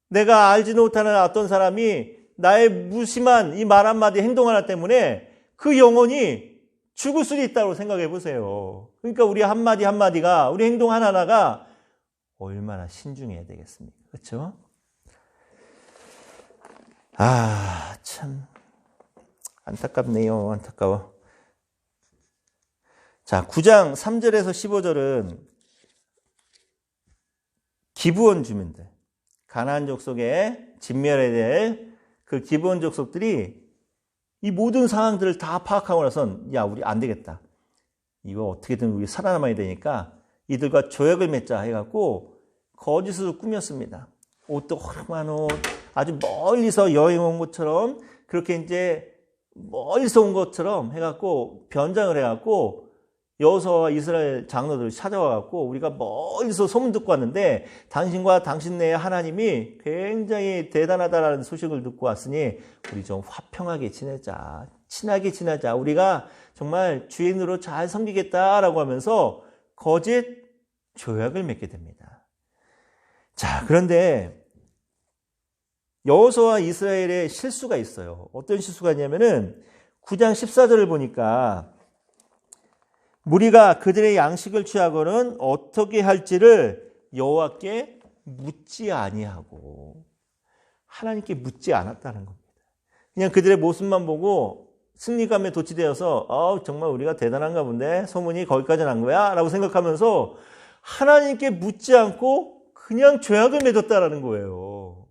내가 알지도 못하는 어떤 사람이 나의 무심한 이 말 한마디, 행동 하나 때문에 그 영혼이 죽을 수도 있다고 생각해 보세요. 그러니까 우리 한마디 한마디가, 우리 행동 하나하나가 얼마나 신중해야 되겠습니까? 그렇죠? 아, 참 안타깝네요. 안타까워. 자, 9장 3절에서 15절은 기브온 주민들, 가나안 족속에 진멸해야 될 그 기브온 족속들이 이 모든 상황들을 다 파악하고 나선 야, 우리 안 되겠다. 이거 어떻게든 우리 살아남아야 되니까 이들과 조약을 맺자 해갖고 거짓으로 꾸몄습니다. 옷도 허름한 옷, 아주 멀리서 여행 온 것처럼 그렇게 이제 멀리서 온 것처럼 해갖고 변장을 해갖고 여호수아와 이스라엘 장로들을 찾아와갖고 우리가 멀리서 소문 듣고 왔는데 당신과 당신 내에 하나님이 굉장히 대단하다라는 소식을 듣고 왔으니 우리 좀 화평하게 지내자, 친하게 지내자, 우리가 정말 주인으로 잘 섬기겠다라고 하면서 거짓 조약을 맺게 됩니다. 자, 그런데 여호수아와 이스라엘의 실수가 있어요. 어떤 실수가 있냐면은 9장 14절을 보니까 무리가 그들의 양식을 취하고는 어떻게 할지를 여호와께 묻지 아니하고 하나님께 묻지 않았다는 겁니다. 그냥 그들의 모습만 보고 승리감에 도취되어서 정말 우리가 대단한가 본데 소문이 거기까지 난 거야? 라고 생각하면서 하나님께 묻지 않고 그냥 죄악을 맺었다라는 거예요.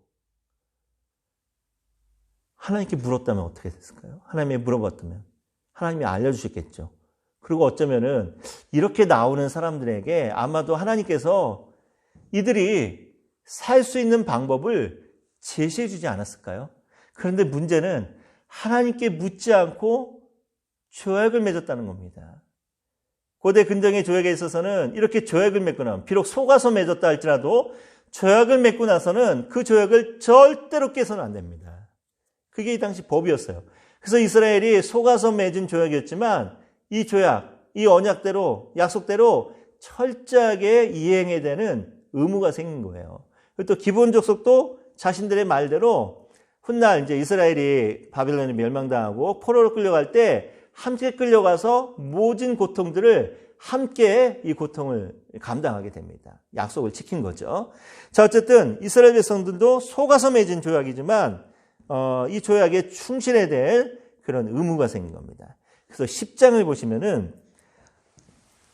하나님께 물었다면 어떻게 됐을까요? 하나님께 물어봤다면 하나님이 알려주셨겠죠. 그리고 어쩌면은 이렇게 나오는 사람들에게 아마도 하나님께서 이들이 살 수 있는 방법을 제시해 주지 않았을까요? 그런데 문제는 하나님께 묻지 않고 조약을 맺었다는 겁니다. 고대 근정의 조약에 있어서는 이렇게 조약을 맺고 나면 비록 속아서 맺었다 할지라도 조약을 맺고 나서는 그 조약을 절대로 깨서는 안 됩니다. 그게 이 당시 법이었어요. 그래서 이스라엘이 속아서 맺은 조약이었지만 이 조약, 이 언약대로, 약속대로 철저하게 이행해야 되는 의무가 생긴 거예요. 그리고 또 기본 족속도 자신들의 말대로 훗날 이제 이스라엘이 바빌론에 멸망당하고 포로로 끌려갈 때 함께 끌려가서 모진 고통들을 함께 이 고통을 감당하게 됩니다. 약속을 지킨 거죠. 자, 어쨌든 이스라엘 백성들도 속아서 맺은 조약이지만 이 조약에 충실해야 될 그런 의무가 생긴 겁니다. 그래서 10장을 보시면은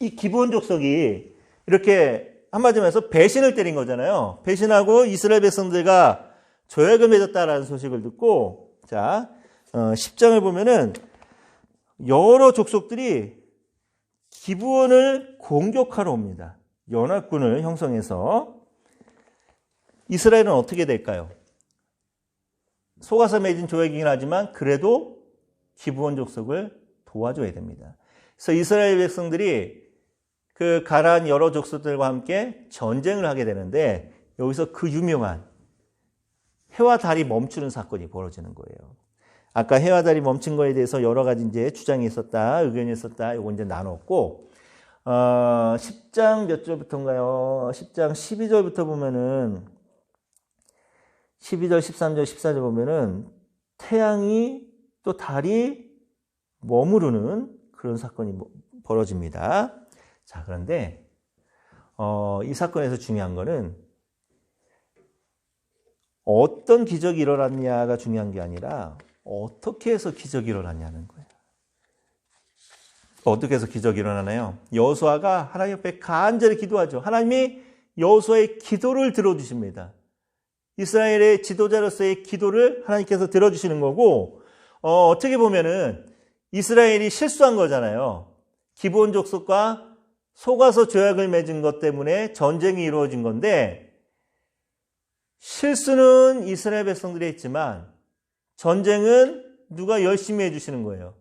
이 기본 족속이 이렇게 한마디로 해서 배신을 때린 거잖아요. 배신하고 이스라엘 백성들과 조약을 맺었다라는 소식을 듣고, 자, 10장을 보면은 여러 족속들이 기브온을 공격하러 옵니다. 연합군을 형성해서. 이스라엘은 어떻게 될까요? 속아서 맺은 조약이긴 하지만 그래도 기브온 족속을 도와줘야 됩니다. 그래서 이스라엘 백성들이 그 가나안 여러 족속들과 함께 전쟁을 하게 되는데 여기서 그 유명한 해와 달이 멈추는 사건이 벌어지는 거예요. 아까 해와 달이 멈춘 거에 대해서 여러 가지 이제 주장이 있었다, 의견이 있었다, 이거 이제 나눴고, 10장 몇 절부터인가요? 10장 12절부터 보면은, 12절, 13절, 14절 보면은, 태양이 또 달이 머무르는 그런 사건이 벌어집니다. 자, 그런데, 이 사건에서 중요한 거는, 어떤 기적이 일어났냐가 중요한 게 아니라, 어떻게 해서 기적이 일어났냐는 거예요. 어떻게 해서 기적이 일어나나요? 여호수아가 하나님 앞에 간절히 기도하죠. 하나님이 여호수아의 기도를 들어주십니다. 이스라엘의 지도자로서의 기도를 하나님께서 들어주시는 거고, 어떻게 보면은 이스라엘이 실수한 거잖아요. 기브온 족속과 속아서 조약을 맺은 것 때문에 전쟁이 이루어진 건데, 실수는 이스라엘 백성들이 했지만 전쟁은 누가 열심히 해주시는 거예요?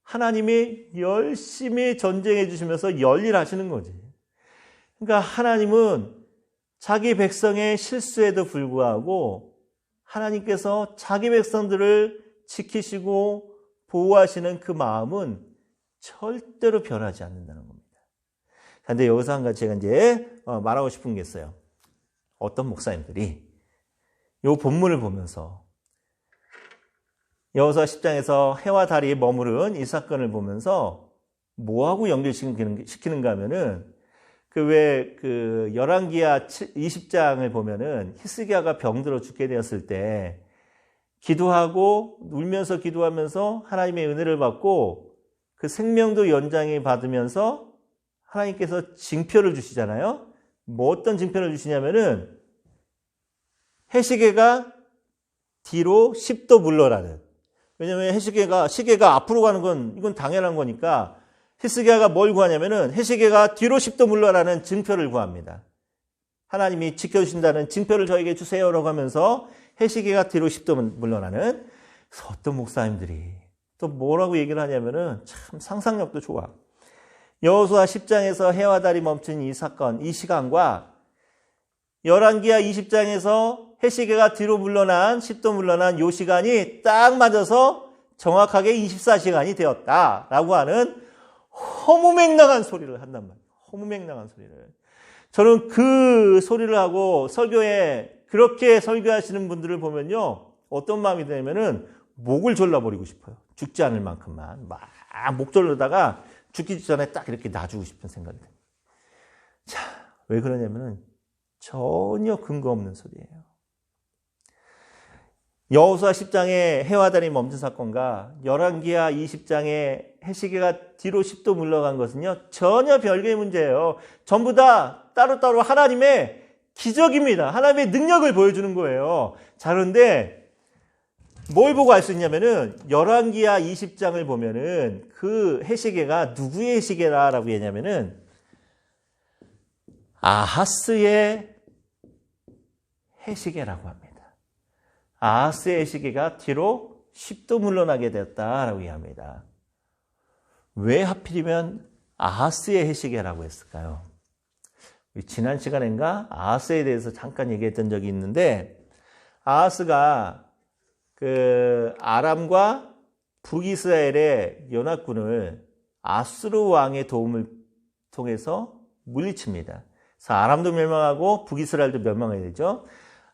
하나님이 열심히 전쟁해 주시면서 열일하시는 거지. 그러니까 하나님은 자기 백성의 실수에도 불구하고 하나님께서 자기 백성들을 지키시고 보호하시는 그 마음은 절대로 변하지 않는다는 겁니다. 그런데 여기서 한 가지 제가 이제 말하고 싶은 게 있어요. 어떤 목사님들이 이 본문을 보면서 여호수아 10장에서 해와 달이 머무른 이 사건을 보면서 뭐하고 연결시키는가 하면은 그 열왕기하 20장을 보면은 히스기야가 병들어 죽게 되었을 때 기도하고 울면서 기도하면서 하나님의 은혜를 받고 그 생명도 연장이 받으면서 하나님께서 징표를 주시잖아요. 뭐 어떤 징표를 주시냐면은 해시계가 뒤로 10도 물러나는. 왜냐하면 시계가 앞으로 가는 건 이건 당연한 거니까 히스기야가 뭘 구하냐면은 해시계가 뒤로 10도 물러나는 징표를 구합니다. 하나님이 지켜주신다는 징표를 저에게 주세요라고 하면서 해시계가 뒤로 10도 물러나는. 그래서 어떤 목사님들이 또 뭐라고 얘기를 하냐면은 참 상상력도 좋아. 여호수아 10장에서 해와 달이 멈춘 이 사건, 이 시간과 열왕기하 20장에서 해시계가 뒤로 물러난 10도 물러난 이 시간이 딱 맞아서 정확하게 24시간이 되었다라고 하는 허무맹랑한 소리를 한단 말이에요. 허무맹랑한 소리를. 저는 그 소리를 하고 설교에 그렇게 설교하시는 분들을 보면요. 어떤 마음이 드냐면은 목을 졸라버리고 싶어요. 죽지 않을 만큼만. 막 목 졸르다가 죽기 전에 딱 이렇게 놔주고 싶은 생각이 듭니다. 자, 왜 그러냐면은 전혀 근거 없는 소리예요. 여호수아 10장의 해와 달이 멈춘 사건과 열왕기하 20장의 해시계가 뒤로 10도 물러간 것은요, 전혀 별개의 문제예요. 전부 다 따로따로 하나님의 기적입니다. 하나님의 능력을 보여주는 거예요. 자, 그런데 뭘 보고 알 수 있냐면은 열왕기하 20장을 보면은 그 해시계가 누구의 해시계라고 했냐면은 아하스의 해시계라고 합니다. 아하스의 해시계가 뒤로 10도 물러나게 되었다라고 이야기합니다. 왜 하필이면 아하스의 해시계라고 했을까요? 지난 시간인가 아하스에 대해서 잠깐 얘기했던 적이 있는데 아하스가 그 아람과 북이스라엘의 연합군을 아수르 왕의 도움을 통해서 물리칩니다. 그래서 아람도 멸망하고 북이스라엘도 멸망해야 되죠.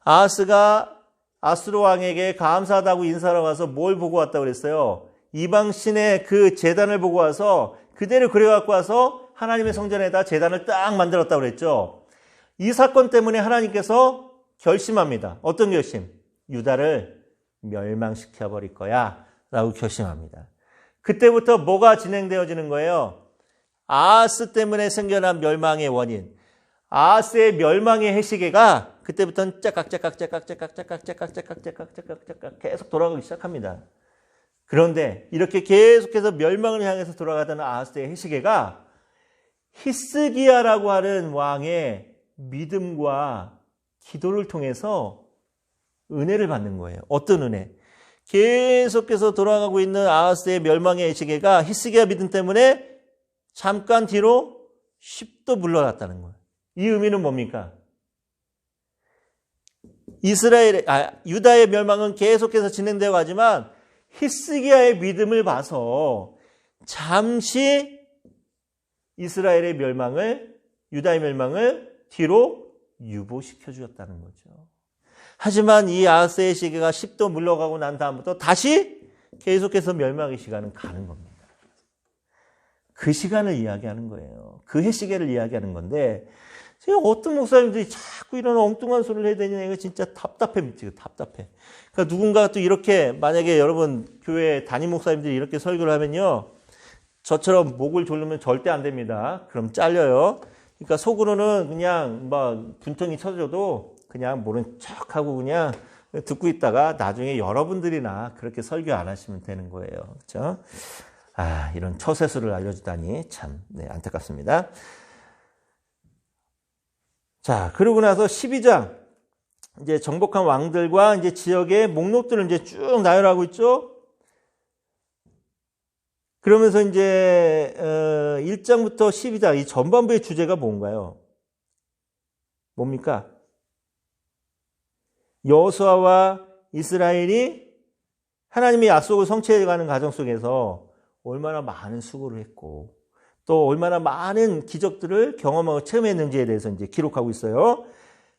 아하스가 아수르 왕에게 감사하다고 인사하러 가서 뭘 보고 왔다고 그랬어요? 이방신의 그 제단을 보고 와서 그대로 그려갖고 와서 하나님의 성전에다 제단을 딱 만들었다고 그랬죠. 이 사건 때문에 하나님께서 결심합니다. 어떤 결심? 유다를 멸망시켜버릴 거야 라고 결심합니다. 그때부터 뭐가 진행되어지는 거예요? 아하스 때문에 생겨난 멸망의 원인, 아하스의 멸망의 해시계가 그때부터는 째깍째깍 계속 돌아가기 시작합니다. 그런데 이렇게 계속해서 멸망을 향해서 돌아가던 아하스의 해시계가 히스기야라고 하는 왕의 믿음과 기도를 통해서 은혜를 받는 거예요. 어떤 은혜? 계속해서 돌아가고 있는 아하스의 멸망의 해시계가 히스기야 믿음 때문에 잠깐 뒤로 10도 물러났다는 거예요. 이 의미는 뭡니까? 유다의 멸망은 계속해서 진행되어 가지만 히스기야의 믿음을 봐서 잠시 이스라엘의 멸망을, 유다의 멸망을 뒤로 유보시켜 주었다는 거죠. 하지만 이 아하스의 시기가 10도 물러가고 난 다음부터 다시 계속해서 멸망의 시간은 가는 겁니다. 그 시간을 이야기하는 거예요. 그 해시계를 이야기하는 건데, 제가 어떤 목사님들이 자꾸 이런 엉뚱한 소리를 해야 되냐, 이거 진짜 답답해 미치고 답답해. 그러니까 누군가 또 이렇게, 만약에 여러분 교회 담임 목사님들이 이렇게 설교를 하면요, 저처럼 목을 졸르면 절대 안 됩니다. 그럼 잘려요. 그러니까 속으로는 그냥 막 분통이 쳐져도 그냥 모른 척하고 그냥 듣고 있다가 나중에 여러분들이나 그렇게 설교 안 하시면 되는 거예요. 그렇죠? 아, 이런 처세술을 알려주다니 참 안타깝습니다. 자, 그러고 나서 12장 이제 정복한 왕들과 이제 지역의 목록들을 이제 쭉 나열하고 있죠. 그러면서 이제 1장부터 12장 이 전반부의 주제가 뭔가요? 뭡니까? 여호수아와 이스라엘이 하나님의 약속을 성취해가는 과정 속에서 얼마나 많은 수고를 했고 또 얼마나 많은 기적들을 경험하고 체험했는지에 대해서 이제 기록하고 있어요.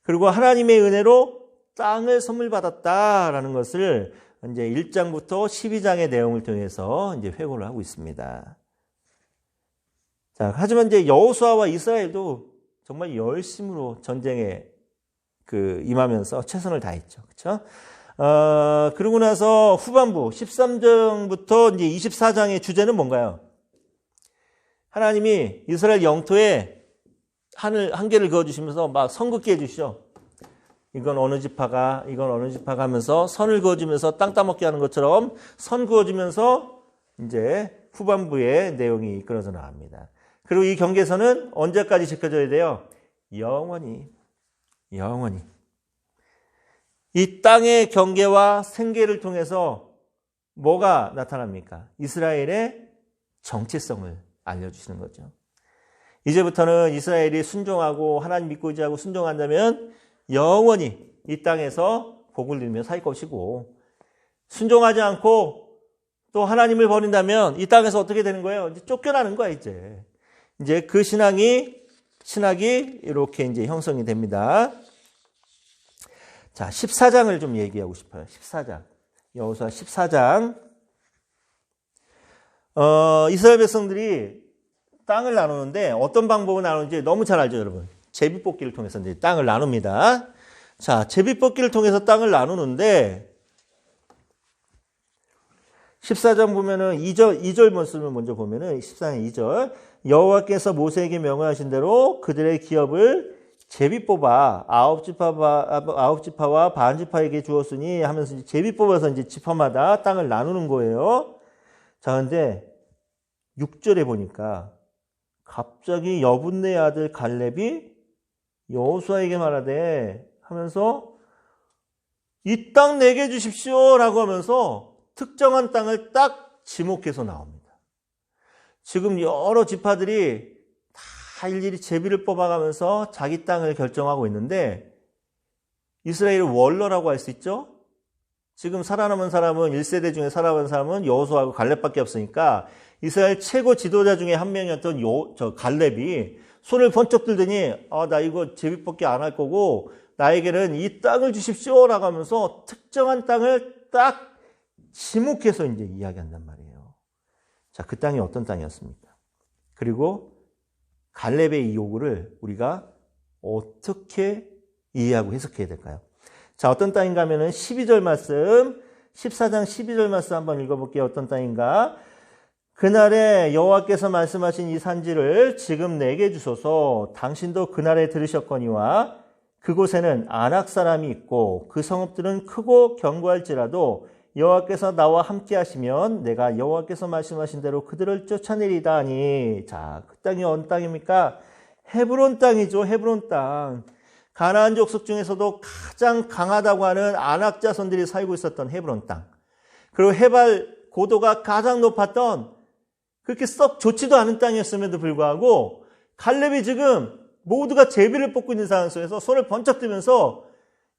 그리고 하나님의 은혜로 땅을 선물 받았다라는 것을 이제 1장부터 12장의 내용을 통해서 이제 회고를 하고 있습니다. 자, 하지만 이제 여호수아와 이스라엘도 정말 열심으로 전쟁에 임하면서 최선을 다했죠. 그렇죠? 그러고 나서 후반부 13장부터 이제 24장의 주제는 뭔가요? 하나님이 이스라엘 영토에 하늘 한 개를 그어 주시면서 막 선긋게 해 주시죠. 이건 어느 지파가, 이건 어느 지파가 하면서 선을 그어주면서 땅 따먹게 하는 것처럼 선 그어주면서 이제 후반부의 내용이 이끌어져 나옵니다. 그리고 이 경계선은 언제까지 지켜져야 돼요? 영원히. 영원히. 이 땅의 경계와 생계를 통해서 뭐가 나타납니까? 이스라엘의 정체성을 알려주시는 거죠. 이제부터는 이스라엘이 순종하고 하나님 믿고 의지하고 순종한다면 영원히 이 땅에서 복을 누리며 살 것이고 순종하지 않고 또 하나님을 버린다면 이 땅에서 어떻게 되는 거예요? 이제 쫓겨나는 거야, 이제. 이제 그 신학이 이렇게 이제 형성이 됩니다. 자, 14장을 좀 얘기하고 싶어요. 14장. 여호수아 14장. 이스라엘 백성들이 땅을 나누는데 어떤 방법으로 나누는지 너무 잘 알죠, 여러분. 제비뽑기를 통해서 이제 땅을 나눕니다. 자, 제비뽑기를 통해서 땅을 나누는데 14장 보면은 2절 말씀을 먼저 보면은 14장 2절 여호와께서 모세에게 명하신 대로 그들의 기업을 제비 뽑아 아홉 지파와 반 지파에게 주었으니 하면서 제비 뽑아서 이제 지파마다 땅을 나누는 거예요. 자, 근데 6절에 보니까 갑자기 여분네 아들 갈렙이 여호수아에게 말하되 하면서 이 땅 내게 주십시오라고 하면서 특정한 땅을 딱 지목해서 나옵니다. 지금 여러 지파들이 다 일일이 제비를 뽑아가면서 자기 땅을 결정하고 있는데 이스라엘을 원로라고 할 수 있죠? 지금 살아남은 사람은 1세대 중에 살아남은 사람은 여호수아하고 갈렙밖에 없으니까 이스라엘 최고 지도자 중에 한 명이었던 갈렙이 손을 번쩍 들더니 나 이거 제비뽑기 안 할 거고 나에게는 이 땅을 주십시오라고 하면서 특정한 땅을 딱 지목해서 이제 이야기한단 말이에요. 자, 그 땅이 어떤 땅이었습니까? 그리고 갈렙의 이 요구를 우리가 어떻게 이해하고 해석해야 될까요? 자, 어떤 땅인가 하면은 12절 말씀, 14장 12절 말씀 한번 읽어볼게요. 어떤 땅인가? 그날에 여호와께서 말씀하신 이 산지를 지금 내게 주소서. 당신도 그날에 들으셨거니와 그곳에는 아낙 사람이 있고 그 성읍들은 크고 견고할지라도 여호와께서 나와 함께 하시면 내가 여호와께서 말씀하신 대로 그들을 쫓아내리다 하니. 자, 그 땅이 어느 땅입니까? 헤브론 땅이죠. 헤브론 땅. 가나안 족속 중에서도 가장 강하다고 하는 아낙 자손들이 살고 있었던 헤브론 땅. 그리고 해발 고도가 가장 높았던 그렇게 썩 좋지도 않은 땅이었음에도 불구하고 갈렙이 지금 모두가 제비를 뽑고 있는 상황 속에서 손을 번쩍 들면서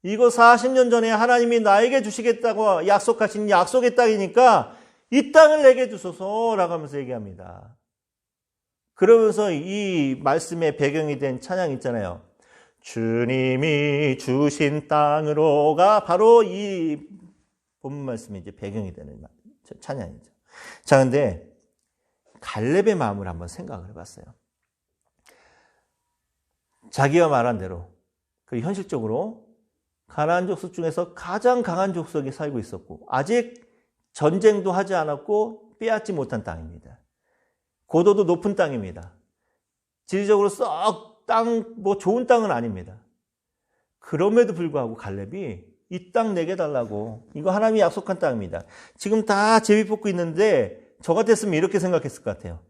이거 40년 전에 하나님이 나에게 주시겠다고 약속하신 약속의 땅이니까 이 땅을 내게 주소서라고 하면서 얘기합니다. 그러면서 이 말씀의 배경이 된 찬양 있잖아요. 주님이 주신 땅으로가 바로 이 본문 말씀이 이제 배경이 되는 찬양이죠. 자, 근데 갈렙의 마음을 한번 생각을 해봤어요. 자기가 말한 대로 그 현실적으로 가나안 족속 중에서 가장 강한 족속이 살고 있었고 아직 전쟁도 하지 않았고 빼앗지 못한 땅입니다. 고도도 높은 땅입니다. 지리적으로 썩 좋은 땅은 아닙니다. 그럼에도 불구하고 갈렙이 이 땅 내게 달라고, 이거 하나님이 약속한 땅입니다. 지금 다 제비 뽑고 있는데 저 같았으면 이렇게 생각했을 것 같아요.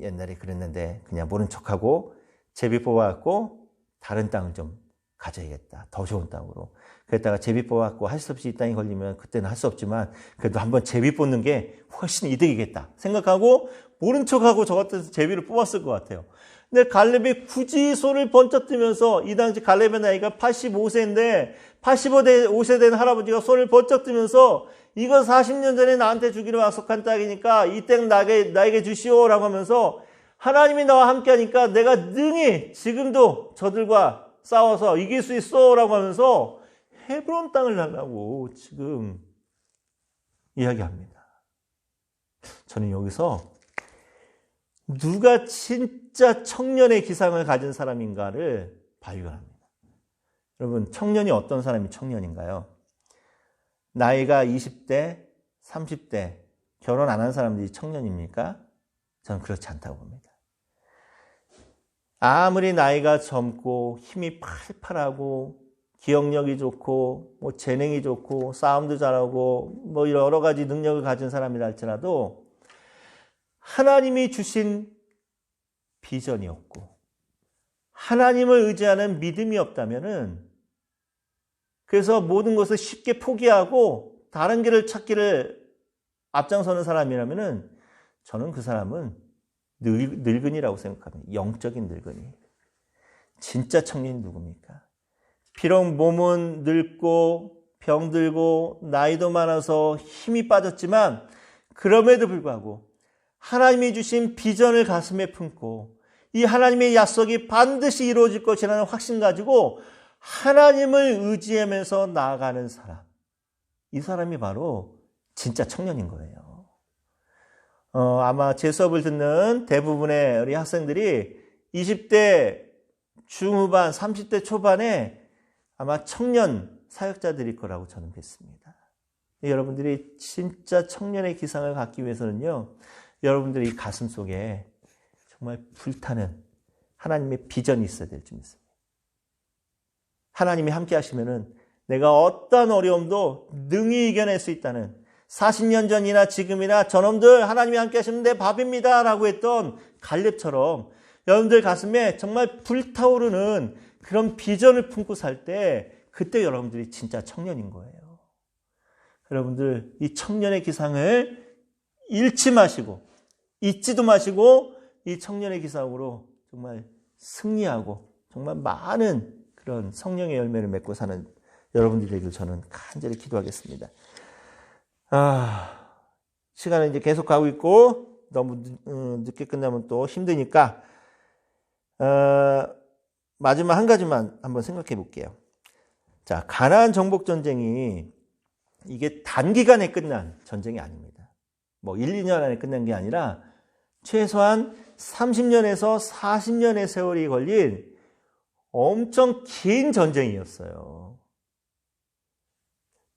옛날에 그랬는데 그냥 모른 척하고 제비 뽑아갖고 다른 땅을 좀 가져야겠다. 더 좋은 땅으로. 그랬다가 제비 뽑아갖고 할 수 없이 이 땅이 걸리면 그때는 할 수 없지만 그래도 한번 제비 뽑는 게 훨씬 이득이겠다 생각하고 모른 척하고 저 같아서 제비를 뽑았을 것 같아요. 근데 갈렙이 굳이 손을 번쩍 뜨면서, 이 당시 갈렙의 나이가 85세인데 85세 된 할아버지가 손을 번쩍 뜨면서 이거 40년 전에 나한테 주기로 약속한 땅이니까 이 땅 나에게 주시오라고 하면서 하나님이 나와 함께 하니까 내가 능히 지금도 저들과 싸워서 이길 수 있어라고 하면서 헤브론 땅을 달라고 지금 이야기합니다. 저는 여기서 누가 진짜 청년의 기상을 가진 사람인가를 발견합니다. 여러분, 청년이 어떤 사람이 청년인가요? 나이가 20대, 30대, 결혼 안 한 사람들이 청년입니까? 저는 그렇지 않다고 봅니다. 아무리 나이가 젊고 힘이 팔팔하고 기억력이 좋고 재능이 좋고 싸움도 잘하고 여러 가지 능력을 가진 사람이라 할지라도 하나님이 주신 비전이 없고 하나님을 의지하는 믿음이 없다면은, 그래서 모든 것을 쉽게 포기하고 다른 길을 찾기를 앞장서는 사람이라면은 저는 그 사람은 늙은이라고 생각합니다. 영적인 늙은이. 진짜 청년이 누굽니까? 비록 몸은 늙고 병들고 나이도 많아서 힘이 빠졌지만 그럼에도 불구하고 하나님이 주신 비전을 가슴에 품고 이 하나님의 약속이 반드시 이루어질 것이라는 확신 가지고 하나님을 의지하면서 나아가는 사람, 이 사람이 바로 진짜 청년인 거예요. 아마 제 수업을 듣는 대부분의 우리 학생들이 20대 중후반, 30대 초반에 아마 청년 사역자들일 거라고 저는 믿습니다. 여러분들이 진짜 청년의 기상을 갖기 위해서는요, 여러분들이 가슴 속에 정말 불타는 하나님의 비전이 있어야 될 줄 믿습니다. 하나님이 함께 하시면은 내가 어떤 어려움도 능히 이겨낼 수 있다는, 40년 전이나 지금이나 저놈들 하나님이 함께 하시면 내 밥입니다 라고 했던 갈렙처럼 여러분들 가슴에 정말 불타오르는 그런 비전을 품고 살 때, 그때 여러분들이 진짜 청년인 거예요. 여러분들 이 청년의 기상을 잃지 마시고 잊지도 마시고 이 청년의 기상으로 정말 승리하고 정말 많은 그런 성령의 열매를 맺고 사는 여러분들이 되길 저는 간절히 기도하겠습니다. 시간은 이제 계속 가고 있고 너무 늦게 끝나면 또 힘드니까 마지막 한 가지만 한번 생각해 볼게요. 자, 가나안 정복 전쟁이 이게 단기간에 끝난 전쟁이 아닙니다. 뭐 1, 2년 안에 끝난 게 아니라 최소한 30년에서 40년의 세월이 걸린 엄청 긴 전쟁이었어요.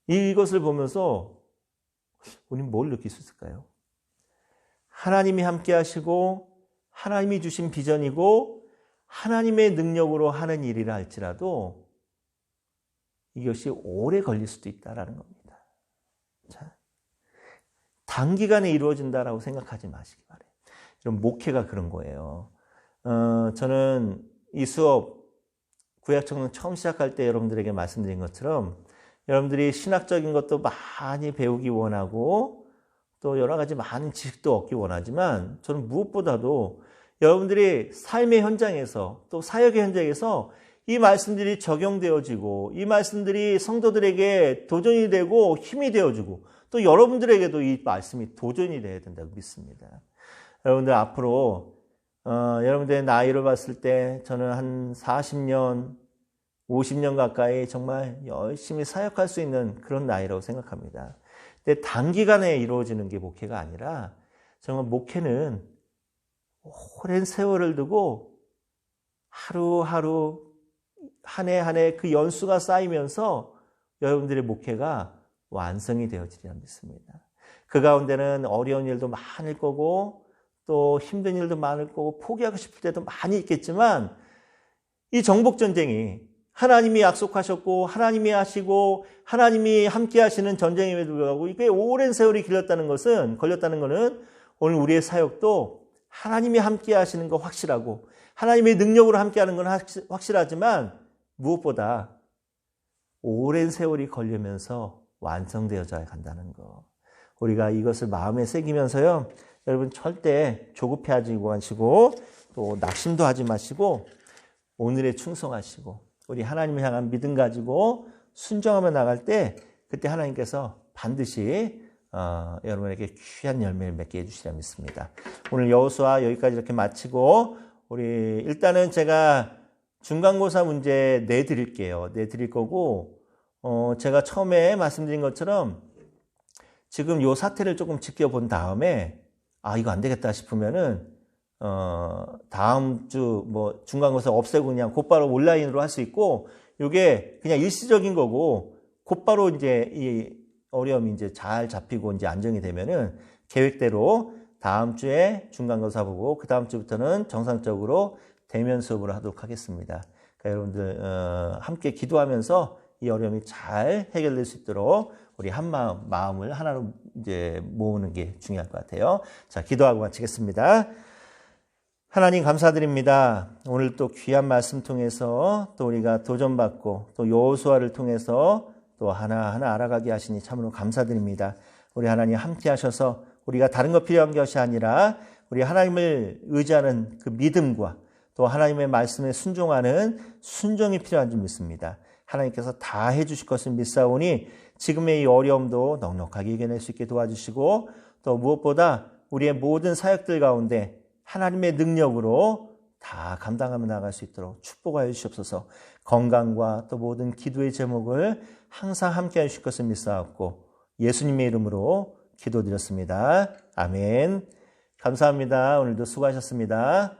이것을 보면서 우리는 뭘 느낄 수 있을까요? 하나님이 함께 하시고 하나님이 주신 비전이고 하나님의 능력으로 하는 일이라 할지라도 이것이 오래 걸릴 수도 있다는 겁니다. 자, 단기간에 이루어진다라고 생각하지 마시기 바래요. 이런 목회가 그런 거예요. 저는 이 수업 구약청년 처음 시작할 때 여러분들에게 말씀드린 것처럼 여러분들이 신학적인 것도 많이 배우기 원하고 또 여러 가지 많은 지식도 얻기 원하지만 저는 무엇보다도 여러분들이 삶의 현장에서 또 사역의 현장에서 이 말씀들이 적용되어지고 이 말씀들이 성도들에게 도전이 되고 힘이 되어주고 또 여러분들에게도 이 말씀이 도전이 되어야 된다고 믿습니다. 여러분들 앞으로 여러분들의 나이를 봤을 때 저는 한 40년, 50년 가까이 정말 열심히 사역할 수 있는 그런 나이라고 생각합니다. 근데 단기간에 이루어지는 게 목회가 아니라 정말 목회는 오랜 세월을 두고 하루하루 한 해 한 해 그 연수가 쌓이면서 여러분들의 목회가 완성이 되어지리라 믿습니다. 그 가운데는 어려운 일도 많을 거고 또 힘든 일도 많을 거고 포기하고 싶을 때도 많이 있겠지만 이 정복전쟁이 하나님이 약속하셨고 하나님이 하시고 하나님이 함께 하시는 전쟁임에도 불구하고 이게 오랜 세월이 걸렸다는 것은 오늘 우리의 사역도 하나님이 함께 하시는 거 확실하고 하나님의 능력으로 함께 하는 건 확실하지만 무엇보다 오랜 세월이 걸리면서 완성되어져야 간다는 거. 우리가 이것을 마음에 새기면서요. 여러분 절대 조급해하지 마시고 또 낙심도 하지 마시고 오늘에 충성하시고 우리 하나님을 향한 믿음 가지고 순종하며 나갈 때 그때 하나님께서 반드시 여러분에게 귀한 열매를 맺게 해주시리라 믿습니다. 오늘 여호수아 여기까지 이렇게 마치고 우리 일단은 제가 중간고사 문제 내드릴 거고 제가 처음에 말씀드린 것처럼 지금 요 사태를 조금 지켜본 다음에 이거 안 되겠다 싶으면은 다음 주 뭐 중간고사 없애고 그냥 곧바로 온라인으로 할 수 있고 요게 그냥 일시적인 거고 곧바로 이제 이 어려움이 이제 잘 잡히고 이제 안정이 되면은 계획대로 다음 주에 중간고사 보고 그 다음 주부터는 정상적으로 대면 수업을 하도록 하겠습니다. 그러니까 여러분들 함께 기도하면서 이 어려움이 잘 해결될 수 있도록 우리 한 마음을 하나로 이제 모으는 게 중요할 것 같아요. 자, 기도하고 마치겠습니다. 하나님 감사드립니다. 오늘 또 귀한 말씀 통해서 또 우리가 도전받고 또 여호수아를 통해서 또 하나하나 알아가게 하시니 참으로 감사드립니다. 우리 하나님 함께 하셔서 우리가 다른 것 필요한 것이 아니라 우리 하나님을 의지하는 그 믿음과 또 하나님의 말씀에 순종하는 순종이 필요한 줄 믿습니다. 하나님께서 다 해주실 것을 믿사오니 지금의 이 어려움도 넉넉하게 이겨낼 수 있게 도와주시고 또 무엇보다 우리의 모든 사역들 가운데 하나님의 능력으로 다 감당하며 나갈 수 있도록 축복하여 주시옵소서. 건강과 또 모든 기도의 제목을 항상 함께 해주실 것을 믿사옵고 예수님의 이름으로 기도드렸습니다. 아멘. 감사합니다. 오늘도 수고하셨습니다.